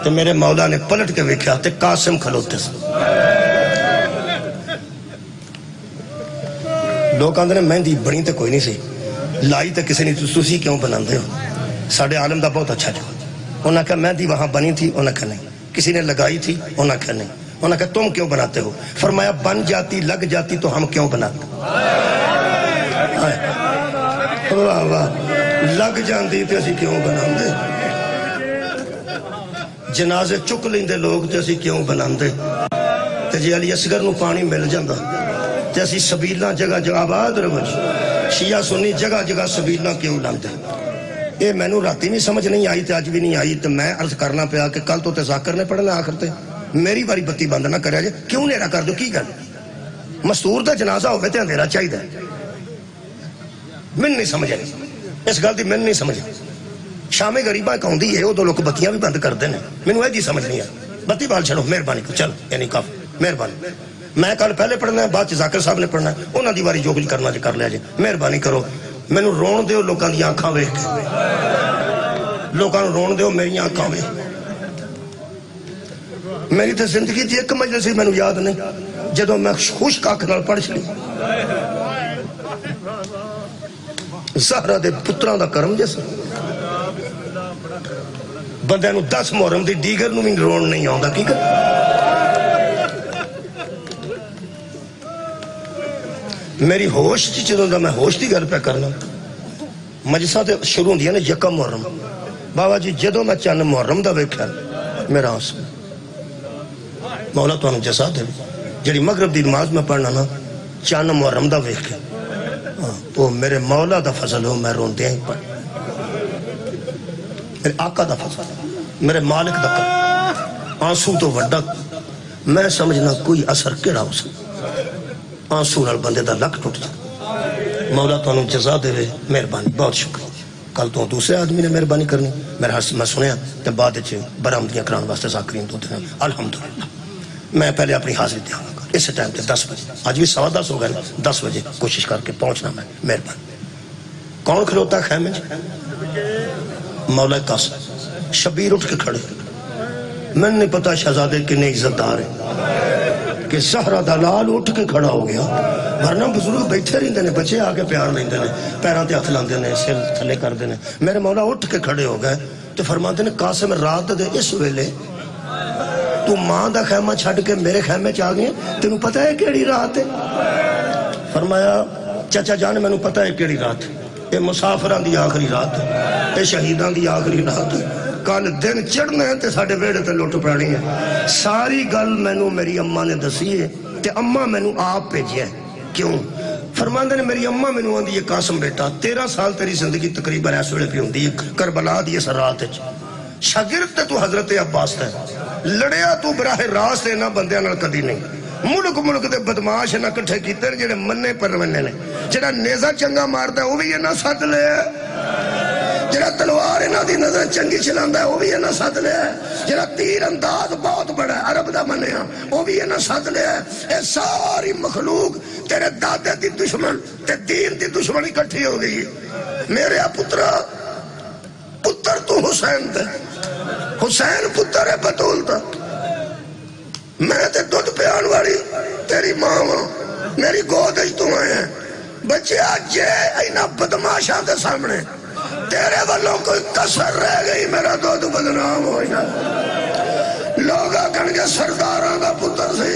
تے میرے مولا نے پلٹ کے ویکھیا تے قاسم کھلوتے سن. لوگ آندے نے مہندی بنی تے کوئی نہیں سی لائی تے کسی نہیں. تسی کیوں بناندے ہو؟ ساڈے عالم دا بہت اچھا جواب. انہوں نے کہا مہندی وہاں بنی تھی. انہوں نے کہا نہیں. کسی نے لگائی تھی. انہوں نے کہا نہیں. انہوں نے کہا تم کیوں بناتے ہو؟ فرمایا بن جاتی لگ جاتی تو ہم کیوں بناتے. واہ واہ. لگ جاندی تے اسی کیوں بناندے. جنازے چک لیندے لوگ تے اسی کیوں بناندے. تے جی علی اصغر نو پانی مل جاندا تے اسی سبیلاں جگہ جگہ آباد رہو. شیعہ سنی جگہ جگہ سبیلاں کیوں لاندے. یہ مینوں راتی نہیں سمجھ نہیں آئی تے اج بھی نہیں آئی. تے میں عرض کرنا پیا کہ کل تو تے ذاکر نے پڑھنا آخر تے میری باری بتی بند نہ کریا جے. کیوں نیرا کر دو کی گل. مستور دا جنازہ ہوئے تے اندھیرا چاہیے. من نہیں سمجھے اس گل دی. من نہیں سمجھے. شام غریباں کہندی ہے وہ دو لوگ بتیاں بھی بند کر دینے. مینوں اے جی سمجھ نہیں آئی. بتی بال چھڑو مہربانی کرو. چل یعنی کافی مہربانی. میں کل پہلے پڑھنا ہے بعد ذاکر صاحب نے پڑھنا ہے. انہاں دی واری جو کچھ کرنا جے کر لیا جے. مہربانی کرو مینوں رون دیو لوکاں دی آنکھاں ویکھ کے. لوکاں نوں رون دیو میری آنکھاں ویکھ. میری تے زندگی دی ایک مجلس مینوں یاد نہیں جدوں میں خشک اکھ نال پڑھ چلی. زہرا دے پتراں دا کرم جیسا بندے نو 10 محرم دی دیگر نو بھی رون نہیں آندا. کی کر میری ہوش تھی جدوں دا میں ہوش دی گل پہ کرنا. مجلساں تے شروع ہوندیاں نے 1 محرم. بابا جی جدوں میں چند محرم دا ویکھیا میرا آنسو. مولا تانوں جزا دے. جڑی مغرب دی نماز میں پڑھنا نا چند محرم دا ویکھ کے وہ میرے مولا دا فضل ہو. میں روندیاں ہی پڑھ. میرے آقا دا فضل میرے مالک دا کرم. آنسو تو وڈا میں سمجھنا کوئی اثر کیڑا ہو سکتا، آنسو نال بندے دا لک ٹوٹ جائے۔ مولا تو انہوں جزا دے وے، مہربانی، بہت شکریہ۔ کل تو دوسرے آدمی نے مہربانی کرنی، میرا حس میں سنیا تے بعد وچ برآمدیاں کران واسطے ذاکرین تو دے الحمدللہ۔ میں پہلے اپنی حاضری دیاں گا اس ٹائم تے 10 بجے، آج بھی 10:15 ہو گئے، 10 بجے کوشش کر کے پہنچنا میں، مہربانی۔ کون کھلوتا خیمے مولا قاسم؟ شبیر اٹھ کے کھڑے، میں نہیں پتا شہزادے کنے عزت دار ہے کہ زہرا دلال اٹھ کے کھڑا ہو گیا، ورنہ بزرگ بیٹھے رہندے نے، بچے آگے پیار لیندے نے، پیراں تے ہاتھ لاندے نے، سر تھلے کردے نے۔ میرے مولا اٹھ کے کھڑے ہو گئے تو فرماتے نے قاسم رات دے اس ویلے تو ماں دا خیمہ چھڑ کے میرے خیمے چ آ گئے، تینوں پتہ ہے کیڑی رات ہے؟ فرمایا چچا جان مینوں پتہ ہے کیڑی رات ہے، یہ مسافراں دی آخری رات ہے، یہ شہیداں دی آخری رات ہے، کل دن چڑھنا ہے تے ساڈے ویڑے تے لٹ پانی ہے۔ ساری گل مینوں میری اماں نے دسی ہے تے اماں مینوں آپ بھیجیا ہے۔ کیوں؟ فرماندے نے میری اماں مینوں آندی ہے قاسم بیٹا 13 سال تیری زندگی تقریباً اس ویلے پی ہوندی ہے کربلا دی اس رات وچ، شاگرد تے تو حضرت عباس تے لڑیا تو براہ راست انہاں بندیاں نال کدی نہیں، ملک دے بدماش نہ کٹھے کیتے نے جڑے مننے پرمنے نے، جڑا نیزہ چنگا ماردا ہے وہ بھی انہاں سد لے، جڑا تلوار انہاں دی نظر چنگی چلاندا ہے وہ بھی انہاں سد لے، جڑا تیر انداز بہت بڑا ہے عرب دا منیا وہ بھی انہاں سد لے۔ اے ساری مخلوق تیرے دادے دی دشمن تے دین دی دشمن اکٹھی ہو گئی۔ میرے پترا پتر تو حسین دے، حسین پتر ہے بطول دا، میں تے دودھ پیان والی تیری ماں ہوں، میری گود اج تو آئے ہیں بچے آج اینا بدماشاں دے سامنے تیرے والوں کوئی کسر رہ گئی میرا دودھ بدنام ہو جائے۔ لوگ آکن کے سرداراں دا پتر سے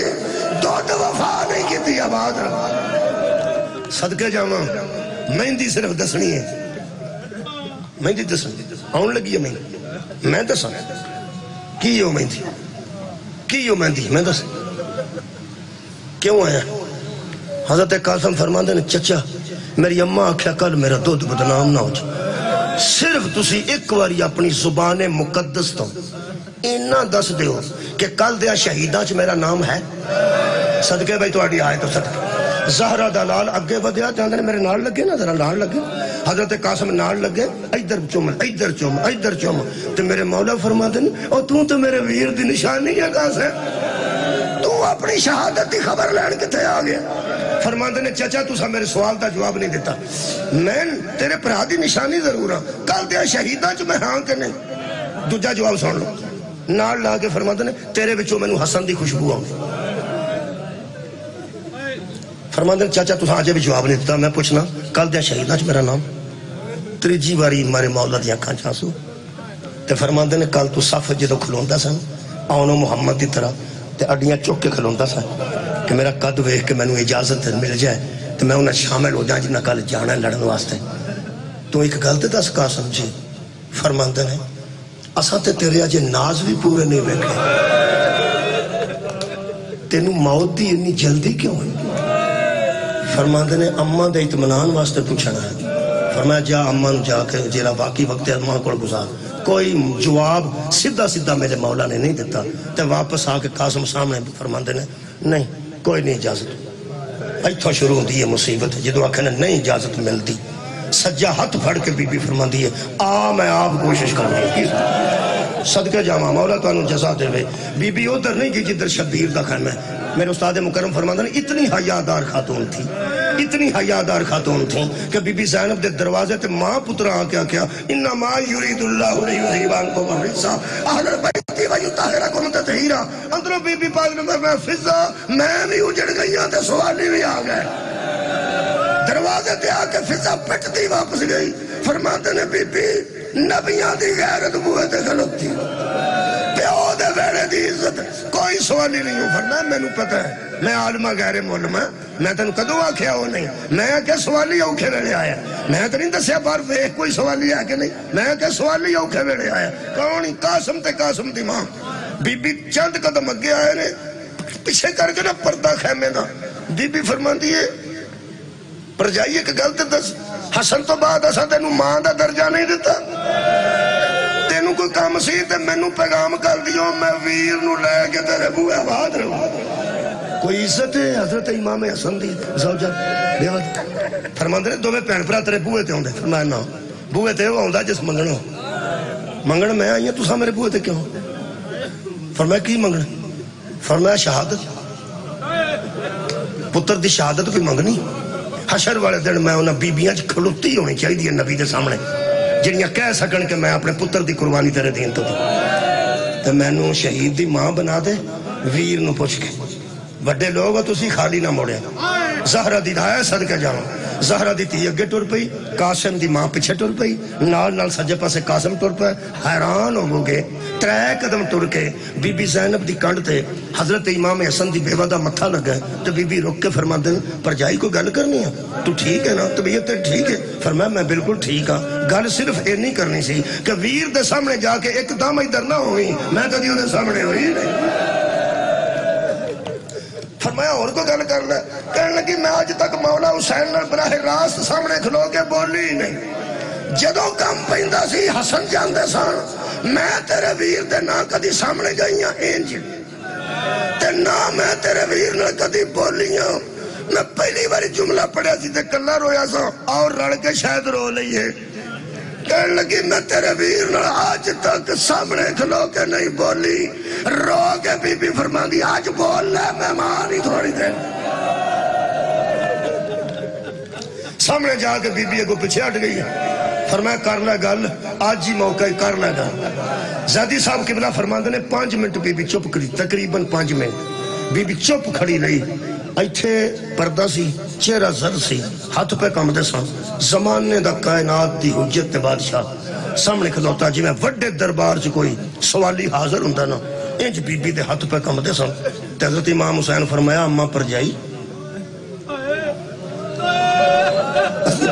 دودھ وفا نہیں کی تھی آباد رہا۔ صدقے جاما مہندی صرف دسنی ہے، مہندی دسنی آن لگی ہے مہندی، میں دسا کی ہو مہندی کی ہو مہندی میں دس کیوں آیا؟ حضرت قاسم فرماندے نے چچا میری اماں آکھیا کل میرا دودھ بدنام نہ ہو جائے، صرف تسی ایک باری اپنی زبان مقدس تو اینا دس دیو کہ کل دیا شہیداں چ میرا نام ہے۔ صدقے بھائی تو آڈی آئے تو صدقے زہرہ دلال اگے ودیا جاندے نے میرے نال لگے نا ذرا نال لگے، حضرت قاسم نال لگے ادھر چوم ادھر چوم ادھر چوم تے میرے مولا فرماتے ہیں او تو میرے ویر دی نشانی ہے قاسم، تو اپنی شہادت دی خبر لین کتے آ گیا؟ فرماتے ہیں چچا تو سا میرے سوال دا جواب نہیں دیتا، میں تیرے پرا دی نشانی ضرور ہاں، کل دیا شہیداں چ میں ہاں کہ نہیں؟ دوجا جواب سن لو، نال لا کے فرماتے ہیں تیرے وچوں مینوں حسن دی خوشبو آؤں۔ فرماندے چاچا تو آجے بھی جواب نہیں دیتا، میں پوچھنا کل دیا شہیداں چ میرا نام؟ تریجی باری مارے مولا دیا کھان چانسو تے فرماندے نے کل تو صف جدو کھلوندا سن آنو محمد دی طرح تے اڈیاں چک کے کھلوندا سن کہ میرا قد ویکھ کے مینوں اجازت مل جائے تے میں انہاں شامل ہو جاں جنہاں کل جانا ہے لڑن واسطے۔ تو ایک گل تے دس قاسم جی، فرماندے نے اساں تے تیرے اجے ناز بھی پورے نہیں ویکھے، تینوں موت دی اتنی جلدی کیوں ہے؟ فرماندے نے اماں دے اطمینان واسطے پوچھنا ہے۔ فرمایا جا اماں جا کے جیڑا باقی وقت اماں کو گزار، کوئی جواب سیدھا میرے مولا نے نہیں دیتا تے واپس آ کے قاسم سامنے فرماندے نے نہیں کوئی نہیں اجازت۔ ایتھوں شروع ہوندی ہے مصیبت، جدو آکھنے نہیں اجازت ملتی سجا ہاتھ پھڑ کے بی بی فرماندی ہے آ میں آپ کوشش کروں گی۔ صدقے جاواں مولا تانوں جزا دے وے۔ بی بی ادھر نہیں گئی جدھر شبیر دا خیمہ ہے۔ میرے استاد مکرم فرماندے نے اتنی حیادار خاتون تھی، اتنی حیادار خاتون تھی کہ بی بی زینب دے دروازے تے ماں پترا آ کے کیا انما یرید اللہ لیذھب عنکم الرجس اہل البیت ویطہرکم تطہیرا۔ اندروں بی بی پاک نے فرمایا فضا میں بھی اجڑ گئی ہوں تے سوالی بھی آ گئے۔ دروازے تے آ کے فضا پٹتی واپس گئی۔ فرماتے نے بی بی نبیاں دی غیرت بوئے تے غلط تھی، پیو دے ویڑے دی عزت کوئی سوالی نہیں ہوں۔ فرمایا مینوں پتہ ہے میں عالمہ غیر معلم ہے، میں تینوں کدوں آکھیا ہو نہیں، میں کہ سوالی اوکھے ویڑے آیا، میں تو نہیں دسیا بار ویکھ کوئی سوالی ہے کہ نہیں، میں کہ سوالی اوکھے ویڑے آیا۔ کون؟ قاسم تے قاسم دی ماں۔ بی بی چند قدم اگے آئے نے پیچھے کر کے نا پردہ خیمے دا، بی بی فرماندی ہے پر جائیے کہ غلط دس حسن تو بعد اساں تینوں ماں دا درجہ نہیں دیتا، تینوں کوئی کوئی کام سی تے مینوں پیغام کر دیو میں ویر نو لے کے تیرے بوئے آباد رہوں کوئی عزت ہے حضرت امام حسن دی زوجہ بیوت فرماندے نے دوویں بھین بھرا تیرے بوئے تے ہوندے فرمایا نا بوئے تے وہ ہوندا جس منگن ہو منگن میں آئی ہوں تساں میرے بوئے تے کیوں فرمایا کی منگن فرمایا شہادت پتر دی شہادت کوئی منگنی حشر والے دن میں انہاں بیبیاں چ کھلوتی ہونی چاہیے نبی دے سامنے جنیاں کہہ سکن کہ میں اپنے پتر دی قربانی تیرے دین تو تے مینوں شہید دی ماں بنا دے ویر نو پوچھ کے بڑے لوگ ہو تسی خالی نہ موڑے زہرہ دی دھایا صدقہ جاؤں زہرہ دی تھی اگے ٹر پئی قاسم دی ماں پیچھے ٹر پئی نال نال سجے پاسے قاسم ٹر پئے حیران ہو گئے 3 قدم ٹر کے بی بی زینب دی کنڈ تے حضرت امام حسن دی بیوہ دا متھا لگا تو بی بی رک کے فرما دے پرجائی کو گل کرنی ہے تو ٹھیک ہے نا طبیعت تے ٹھیک ہے فرمایا میں بالکل ٹھیک ہاں گل صرف یہ نہیں کرنی سی کہ ویر دے سامنے جا کے ایک دم ادھر نہ ہوئی میں کدی دے سامنے ہوئی نہیں فرمایا اور کو گل کر لے کہنے لگی میں آج تک مولا حسین نے براہ راست سامنے کھلو کے بولی ہی نہیں جدوں کم پیندا سی حسن جاندے سان میں تیرے ویر دے نہ کدی سامنے گئیاں انج تے نہ میں تیرے ویر نہ کدی بولیاں میں پہلی باری جملہ پڑھیا سی تے کلا رویا سا اور رل کے شاید رو لئیے کہنے لگی میں تیرے ویر نہ آج تک سامنے کھلو کے نہیں بولی رو کے بی بی فرما دی آج بول لے میں مانی تھوڑی دیر سامنے جا کے بی بی کو پیچھے ہٹ گئی فرمایا کر لے گل آج ہی موقع کر لے گل زیدی صاحب قبلہ فرماندے نے 5 منٹ بی بی چپ کری تقریباً 5 منٹ بی بی چپ کھڑی رہی ایتھے پردہ سی چہرہ زر سی ہاتھ پہ کام دے سان زمانے دا کائنات دی حجت بادشاہ سامنے کھلوتا جی میں وڈے دربار چ کوئی سوالی حاضر ہوندا نا انج بی بی دے ہاتھ پہ کام دے سان تے حضرت امام حسین فرمایا اماں پر جائی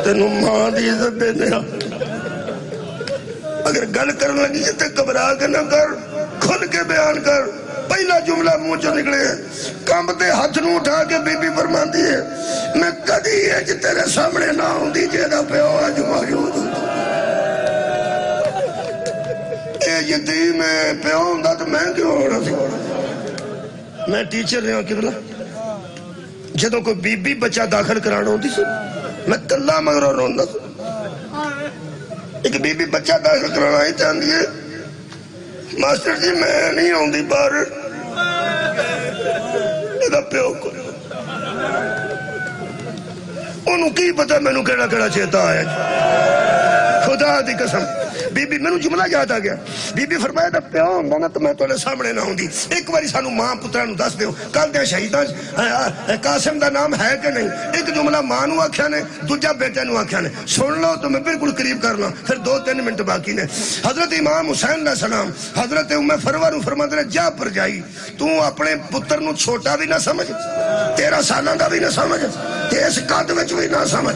تینوں ماں دی عزت دینے اگر گل کرنے لگی تے گھبرا کے نہ کر کھل کے بیان کر پہلا جملہ منہ چوں نکلے کم دے ہاتھ نو اٹھا کے بی بی فرماندی ہے میں کدی اج تیرے سامنے نہ ہوندی جیڑا پیو اج موجود اے یتیم پیو ہوندا تے میں کیوں ہونا سی میں ٹیچر رہا قبلہ جدوں کوئی بی بی بچہ داخل کرانا ہوندی سی میں کلا مگر روندا سی ایک بی بی بچہ داخل کرانا ہی چاہندی ہے ماسٹر جی میں نہیں ہوندی باہر ادا پیو کو انہوں کی پتا میں نو کیڑا کیڑا چیتا آیا خدا دی قسم بی بی میں نو جملہ یاد آ گیا بی بی فرمایا دا پیو ہوندا نا تو میں تولے سامنے نہ ہوندی ایک باری سانو ماں پترا نو دس دیو کل دے شہیداں قاسم دا نام ہے کہ نہیں ایک جملہ ماں نو آکھیا نے دوجا بیٹے نو آکھیا نے سن لو تو میں بالکل قریب کرنا پھر 2-3 منٹ باقی نے حضرت امام حسین علیہ السلام حضرت ام فروہ نو فرماندے نے جا پر جائی تو اپنے پتر نو چھوٹا بھی نہ سمجھ 13 سالاں دا بھی نہ سمجھ تے اس قد وچ بھی نہ سمجھ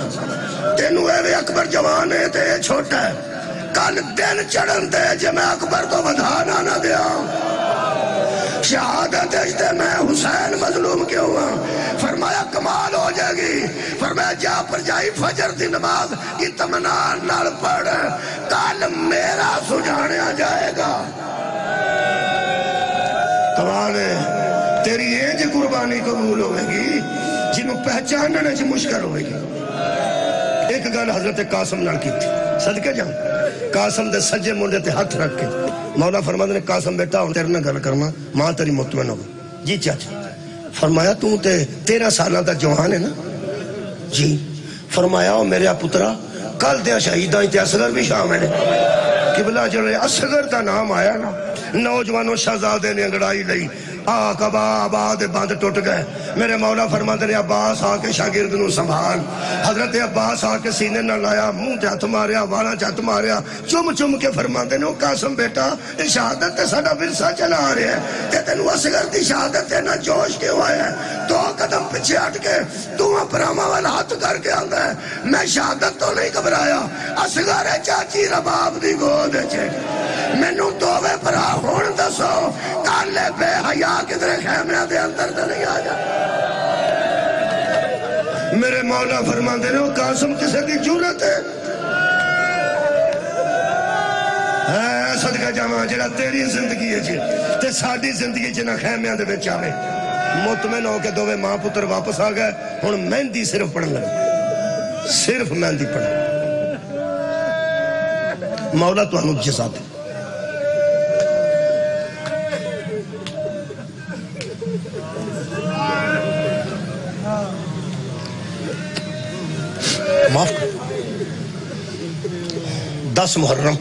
تینوں اے اکبر جوان ہے تے چھوٹا ہے کل دن چڑھن دے جے میں اکبر تو بدھانا نہ دیا شہادت اجتے میں حسین مظلوم کیوں ہوں فرمایا کمال ہو جائے گی فرمایا جا پر جائی فجر دی نماز اطمینان نال پڑھ کل میرا سجھانے آ جائے گا کمال ہے تیری ایج قربانی قبول ہوئے گی جنہوں پہچاننے سے مشکل ہوئے گی ایک گل حضرت قاسم نال کی تھی صدقے جاؤں قاسم دے سجے منڈے تے ہاتھ رکھ کے مولا فرماندے نے قاسم بیٹا ہوں تیرے نہ گل کرنا ماں تیری مطمئن ہو جی چاچا فرمایا تو تے 13 سالاں دا جوان ہے نا جی فرمایا او میرے پترا کل دے شہیداں تے اصغر بھی شامل ہے قبلہ جڑے اصغر دا نام آیا نا نوجوانوں شہزادے نے انگڑائی لئی آقا آباد بند ٹوٹ گئے میرے مولا فرماندے نے عباس آ کے شاگرد نو سنبھال حضرت عباس آ کے سینے نہ لایا منہ تے ہاتھ ماریا والا تے ہاتھ ماریا چم چم کے فرماندے نے قاسم بیٹا یہ شہادت تے ساڈا ورثہ چلا آ رہا ہے تے تینوں اصغر دی شہادت تے نہ جوش کیوں آیا ہے 2 قدم پیچھے ہٹ کے دونوں پراواں وال ہاتھ کر کے آندا ہے میں شہادت تو نہیں گھبرایا اصغر ہے چاچی رباب دی گود وچ مینوں دوویں بھرا ہون دسو کالے بے حیا کدھر خیمے دے اندر تے نہیں آ جا میرے مولا فرماندے نے قاسم کسے دی جرت ہے صدقہ جاواں جڑا تیری زندگی تے ساڈی زندگی نہ خیمیاں دے وچ آوے مطمئن ہو کے دوویں ماں پتر واپس آ گئے ہن مہندی صرف پڑھن لگے صرف مہندی پڑھن مولا تانوں جزا دے معاف 10 محرم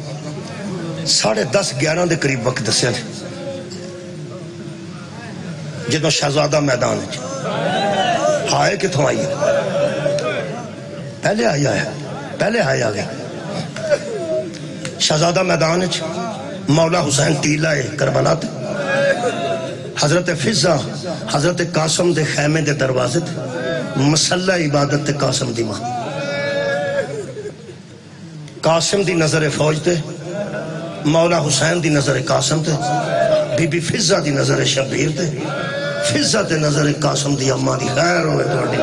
10:30-11 دے قریب وقت دسیا جدو شہزادہ میدان ہائے کتوں آئی ہے پہلے آیا گیا شہزادہ میدان مولا حسین ٹیلا ہے کربلا تے حضرت فضا حضرت قاسم دے خیمے دے دروازے تے مسلح عبادت تے قاسم دی ماں قاسم دی نظر فوج تے مولا حسین دی نظر قاسم تے بی بی فضا دی نظر شبیر تے فضا تے نظر قاسم دی اماں دی خیر ہوئے توڑی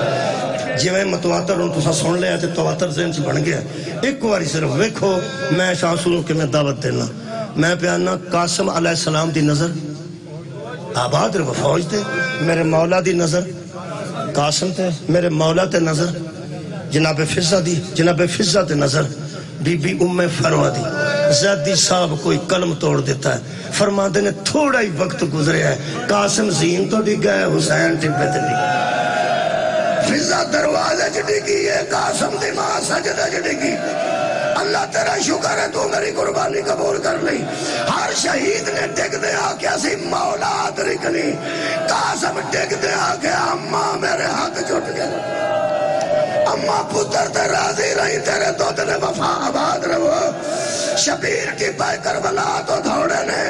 جی میں متواتر ہوں تو سن لیا تے تواتر ذہن سے بن گیا ایک واری صرف ویکھو میں شاہ کے میں دعوت دینا میں پیانا قاسم علیہ السلام دی نظر آباد رہو فوج تے میرے مولا دی نظر قاسم تے میرے مولا تے نظر جناب فضا تے نظر بی بی ام فروہ دی زیدی صاحب کوئی قلم توڑ دیتا ہے فرماندے نے تھوڑا ہی وقت گزرے ہے قاسم زین تو ڈگ گئے حسین ٹپے تے ڈگ فضا دروازے چ ڈگی ہے قاسم دی ماں سجدہ چ ڈگی اللہ تیرا شکر ہے تو میری قربانی قبول کر لی ہر شہید نے ڈگ دے آکے اسی مولا درکنی قاسم ڈگ دے آکے اماں میرے ہاتھ چھٹ گئے اماں پتر تے راضی رہی تیرے تو تنے وفا آباد رہو شبیر کی پائے کربلا تو دھوڑے نے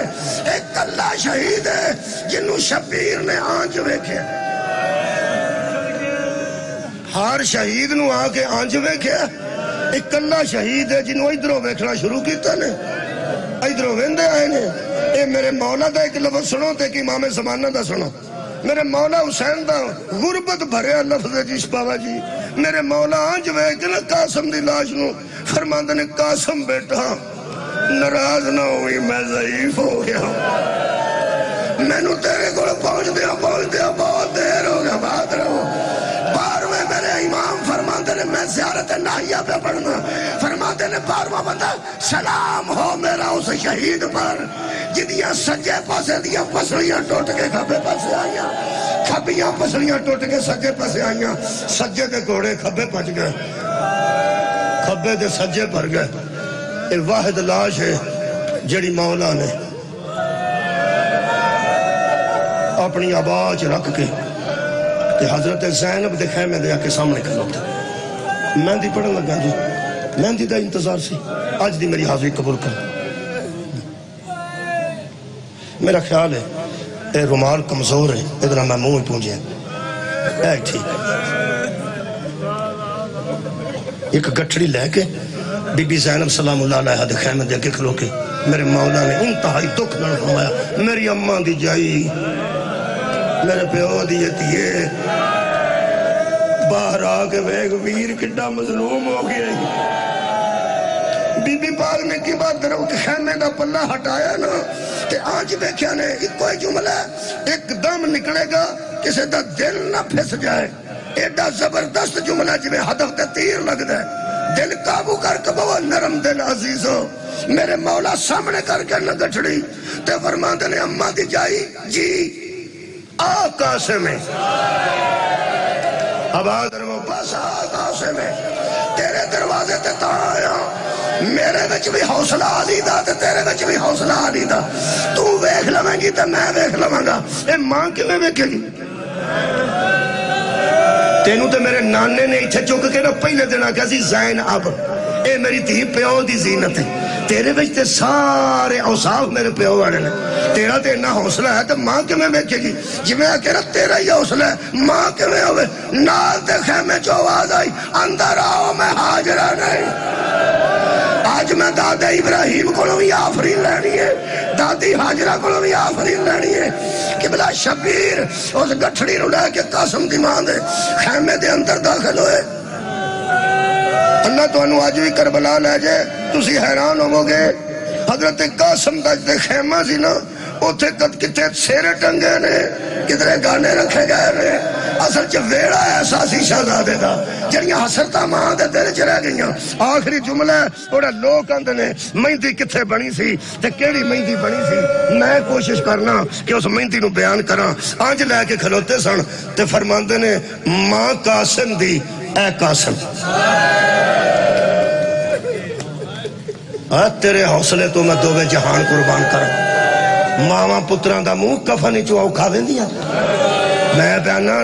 ایک اللہ شہید ہے جنہوں شبیر نے آنج ویکھے ہر شہید نو آکے آنج ویکھے ایک اللہ شہید ہے جنہوں ادھروں ویکھنا شروع کیتا نے ادھروں ویندے آئے نے اے میرے مولا دا ایک لفظ سنو تے کہ امام زمانہ دا سنو میرے مولا حسین دا غربت بھرے لفظ جس پاوا جی میرے مولا آنج ویکھنا قاسم دی لاش نو فرماندے نے قاسم بیٹا ناراض نہ ہوئی میں ضعیف ہو گیا میں نو تیرے کو پہنچ دیا بہت دیر ہو گیا بات رہو بارہویں میرے امام فرماندے نے میں زیارت ناہیہ پہ پڑھنا فرماندے نے بارہواں بندہ سلام ہو میرا اس شہید پر جدیاں سجے پاسے دیاں پسڑیاں ٹوٹ کے کھبے پاسے آئیاں کھبیاں پسڑیاں ٹوٹ کے سجے پاسے آئیاں سجے دے گھوڑے کھبے پچ گئے کھبے دے سجے پر گئے یہ واحد لاش ہے جڑی مولا نے اپنی آواز رکھ کے کہ حضرت زینب دے خیمے دے آکے سامنے کھلوتا مہندی پڑھن لگا جی مہندی دا انتظار سی آج دی میری حاضری قبول کر میرا خیال ہے اے رومال کمزور ہے ادھر میں منہ پونجے اے ٹھیک ایک گٹھڑی لے کے بی بی زینب سلام اللہ علیہ دے خیمے دے کے کھلو کے میرے مولا نے انتہائی دکھ نہ فرمایا میری اماں دی جائی میرے پیو دیئے باہر آکے ویگ ویر کڈا مظلوم ہو گیا بی بی پاک نے کی بات درو کہ خیمے دا پلہ ہٹایا نا کہ آج بیکھیا نے ایک کوئی جملہ ایک دم نکلے گا کسے دا دل نہ پھس جائے ایڈا زبردست جملہ جویں ہدف تے تیر لگ دے دل قابو کر کے بہت نرم دل عزیزو میرے مولا سامنے کر کے نہ گٹھڑی تے فرماندے نے اماں دی جائی جی آقا سے میں آباد رہو پاس آقا سے میں تیرے دروازے تے تا آیا میرے وچ بھی حوصلہ آلی دا تے تیرے وچ بھی حوصلہ آلی دا تو ویکھ لویں گی تے میں ویکھ لواں گا اے ماں کے میں ویکھے گی تینوں تے میرے نانے نے اتھے چک کے نا پہلے دینا کہا زین اب اے میری تھی پیو دی زینت ہے تیرے وچ سارے اوصاف میرے پیو والے نے تیرا تے اتنا حوصلہ ہے تو ماں کے میں بیٹھے گی جی میں کہہ رہا تیرا ہی حوصلہ ہے ماں کے میں ہوئے نال دے خیمے جو آواز آئی اندر آؤ میں حاجرہ نہیں آج میں دادا ابراہیم کو بھی آفرین لینی ہے دادی حاجرہ کو بھی آفرین لینی ہے کہ بلا شبیر اس گٹھڑی نو لے کے قاسم دی ماں دے خیمے دے اندر داخل ہوئے اللہ تو انہوں آج بھی کربلا لے جائے تسی حیران ہو گے حضرت قاسم دا جتے خیمہ سی نا اوتھے کتے سیرے ٹنگے نے کدھرے گانے رکھے گئے نے اصل چ ویڑا ایسا سی شہزادے دا جڑیاں حسرتاں ماں دے دل چ رہ گئیاں آخری جملہ اوڑا لوگ آندے نے مہندی کتھے بنی سی تے کیڑی مہندی بنی سی میں کوشش کرنا کہ اس مہندی نو بیان کراں آنج لے کے کھلوتے سن تے فرماندے نے ماں قاسم دی اے قاسم تیرے حوصلے تو میں دووے جہان قربان کروں ماواں پتراں دا منہ کفن چوں اوکھا ویندیاں میں بیانا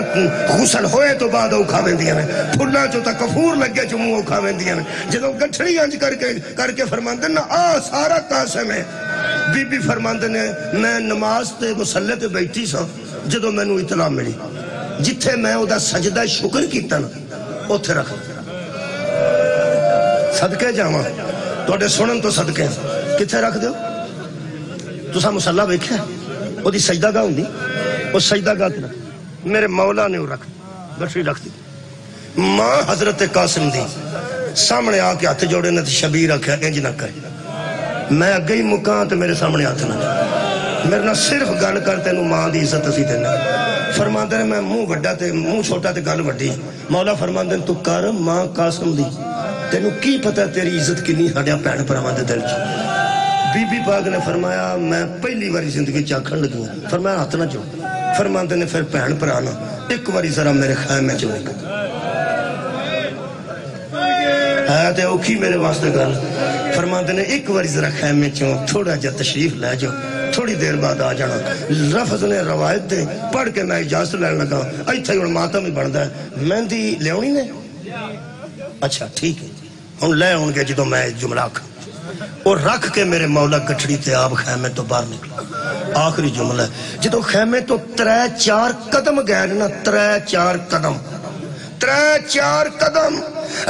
غسل ہوئے تو بعد اوکھا ویندیاں نے پھلاں چوں تا کفور لگے چوں منہ اوکھا ویندیاں نے جدوں گٹھڑی انج کر کے فرماندے نا آ سارا قاسم ہے بی بی فرماندے نے میں نماز تے مصلی تے بیٹھی سا جدوں مینوں اطلاع ملی جتھے میں او دا سجدہ شکر کیتا نا اوتھے رکھ صدقے جاواں توڑے سنن تو صدقے کتھے رکھ دیو تسا مصلی ویکھیا او دی سجدہ گاہ ہوندی او سجدہ گاہ تے میرے مولا نے رکھ گٹھڑی رکھ دی ماں حضرت قاسم دی سامنے آ کے ہاتھ جوڑے نے شبیر رکھا انج نہ کرے میں اگے ہی مکاں تے میرے سامنے ہاتھ نہ میرے نہ صرف گل کر تینوں ماں دی عزت اسی دینا فرماندے نے میں منہ وڈا تے منہ چھوٹا تے گل وڈی مولا فرماندے تو کر ماں قاسم دی تینوں کی پتہ تیری عزت کنی ساڈے بھن بھراواں دے دل چ بی بی پاک نے فرمایا میں پہلی باری زندگی چاکھن لگی فرمایا ہاتھ نہ جو فرماندے نے پھر بھن بھرانا ایک باری ذرا میرے خیمے چ ویکھ ہے تے اوکھی میرے واسطے گل فرماندے نے ایک باری ذرا خیمے چوں تھوڑا جا تشریف لے جاؤ تھوڑی دیر بعد آ جانا لفظ نے روایت دے پڑھ کے میں اجازت لین لگا ایتھے ہن ماتم ہی بندا ہے مہندی لیاونی نے اچھا ٹھیک ہے ہن لے آن گے جدوں میں جملہ آکھاں اور رکھ کے میرے مولا گٹھڑی تے آپ خیمے تو باہر نکلا آخری جملہ ہے جدو خیمے تو 3-4 قدم گئے نا 3-4 قدم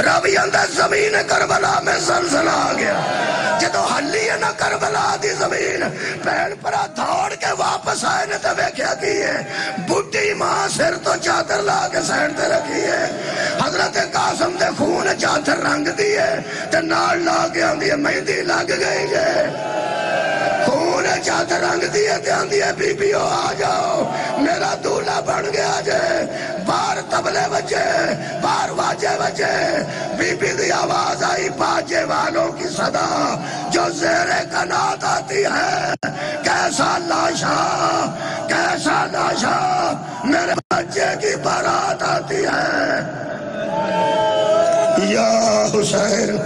راوی اندر زمین کربلا میں زلزلہ آ گیا جدو ہلی ہے نا کربلا دی زمین پہن پرا دھوڑ کے واپس آئے نے تے ویکھیا کی ہے بڈھی ماں سر تو چادر لا کے سائڈ تے رکھی ہے حضرت قاسم دے خون چادر رنگ دی ہے تے نال لا کے آندی ہے مہندی لگ گئی ہے خون چادر رنگ دی ہے تے آندی ہے بی بیو آ جاؤ میرا دولہا بن گیا جے باہر تبلے بجے باہر واجے بجے بی بی دی آواز آئی باجے والوں کی صدا جو زیر قنات آتی ہے کیسا لاشا میرے بچے کی بارات آتی ہے یا حسین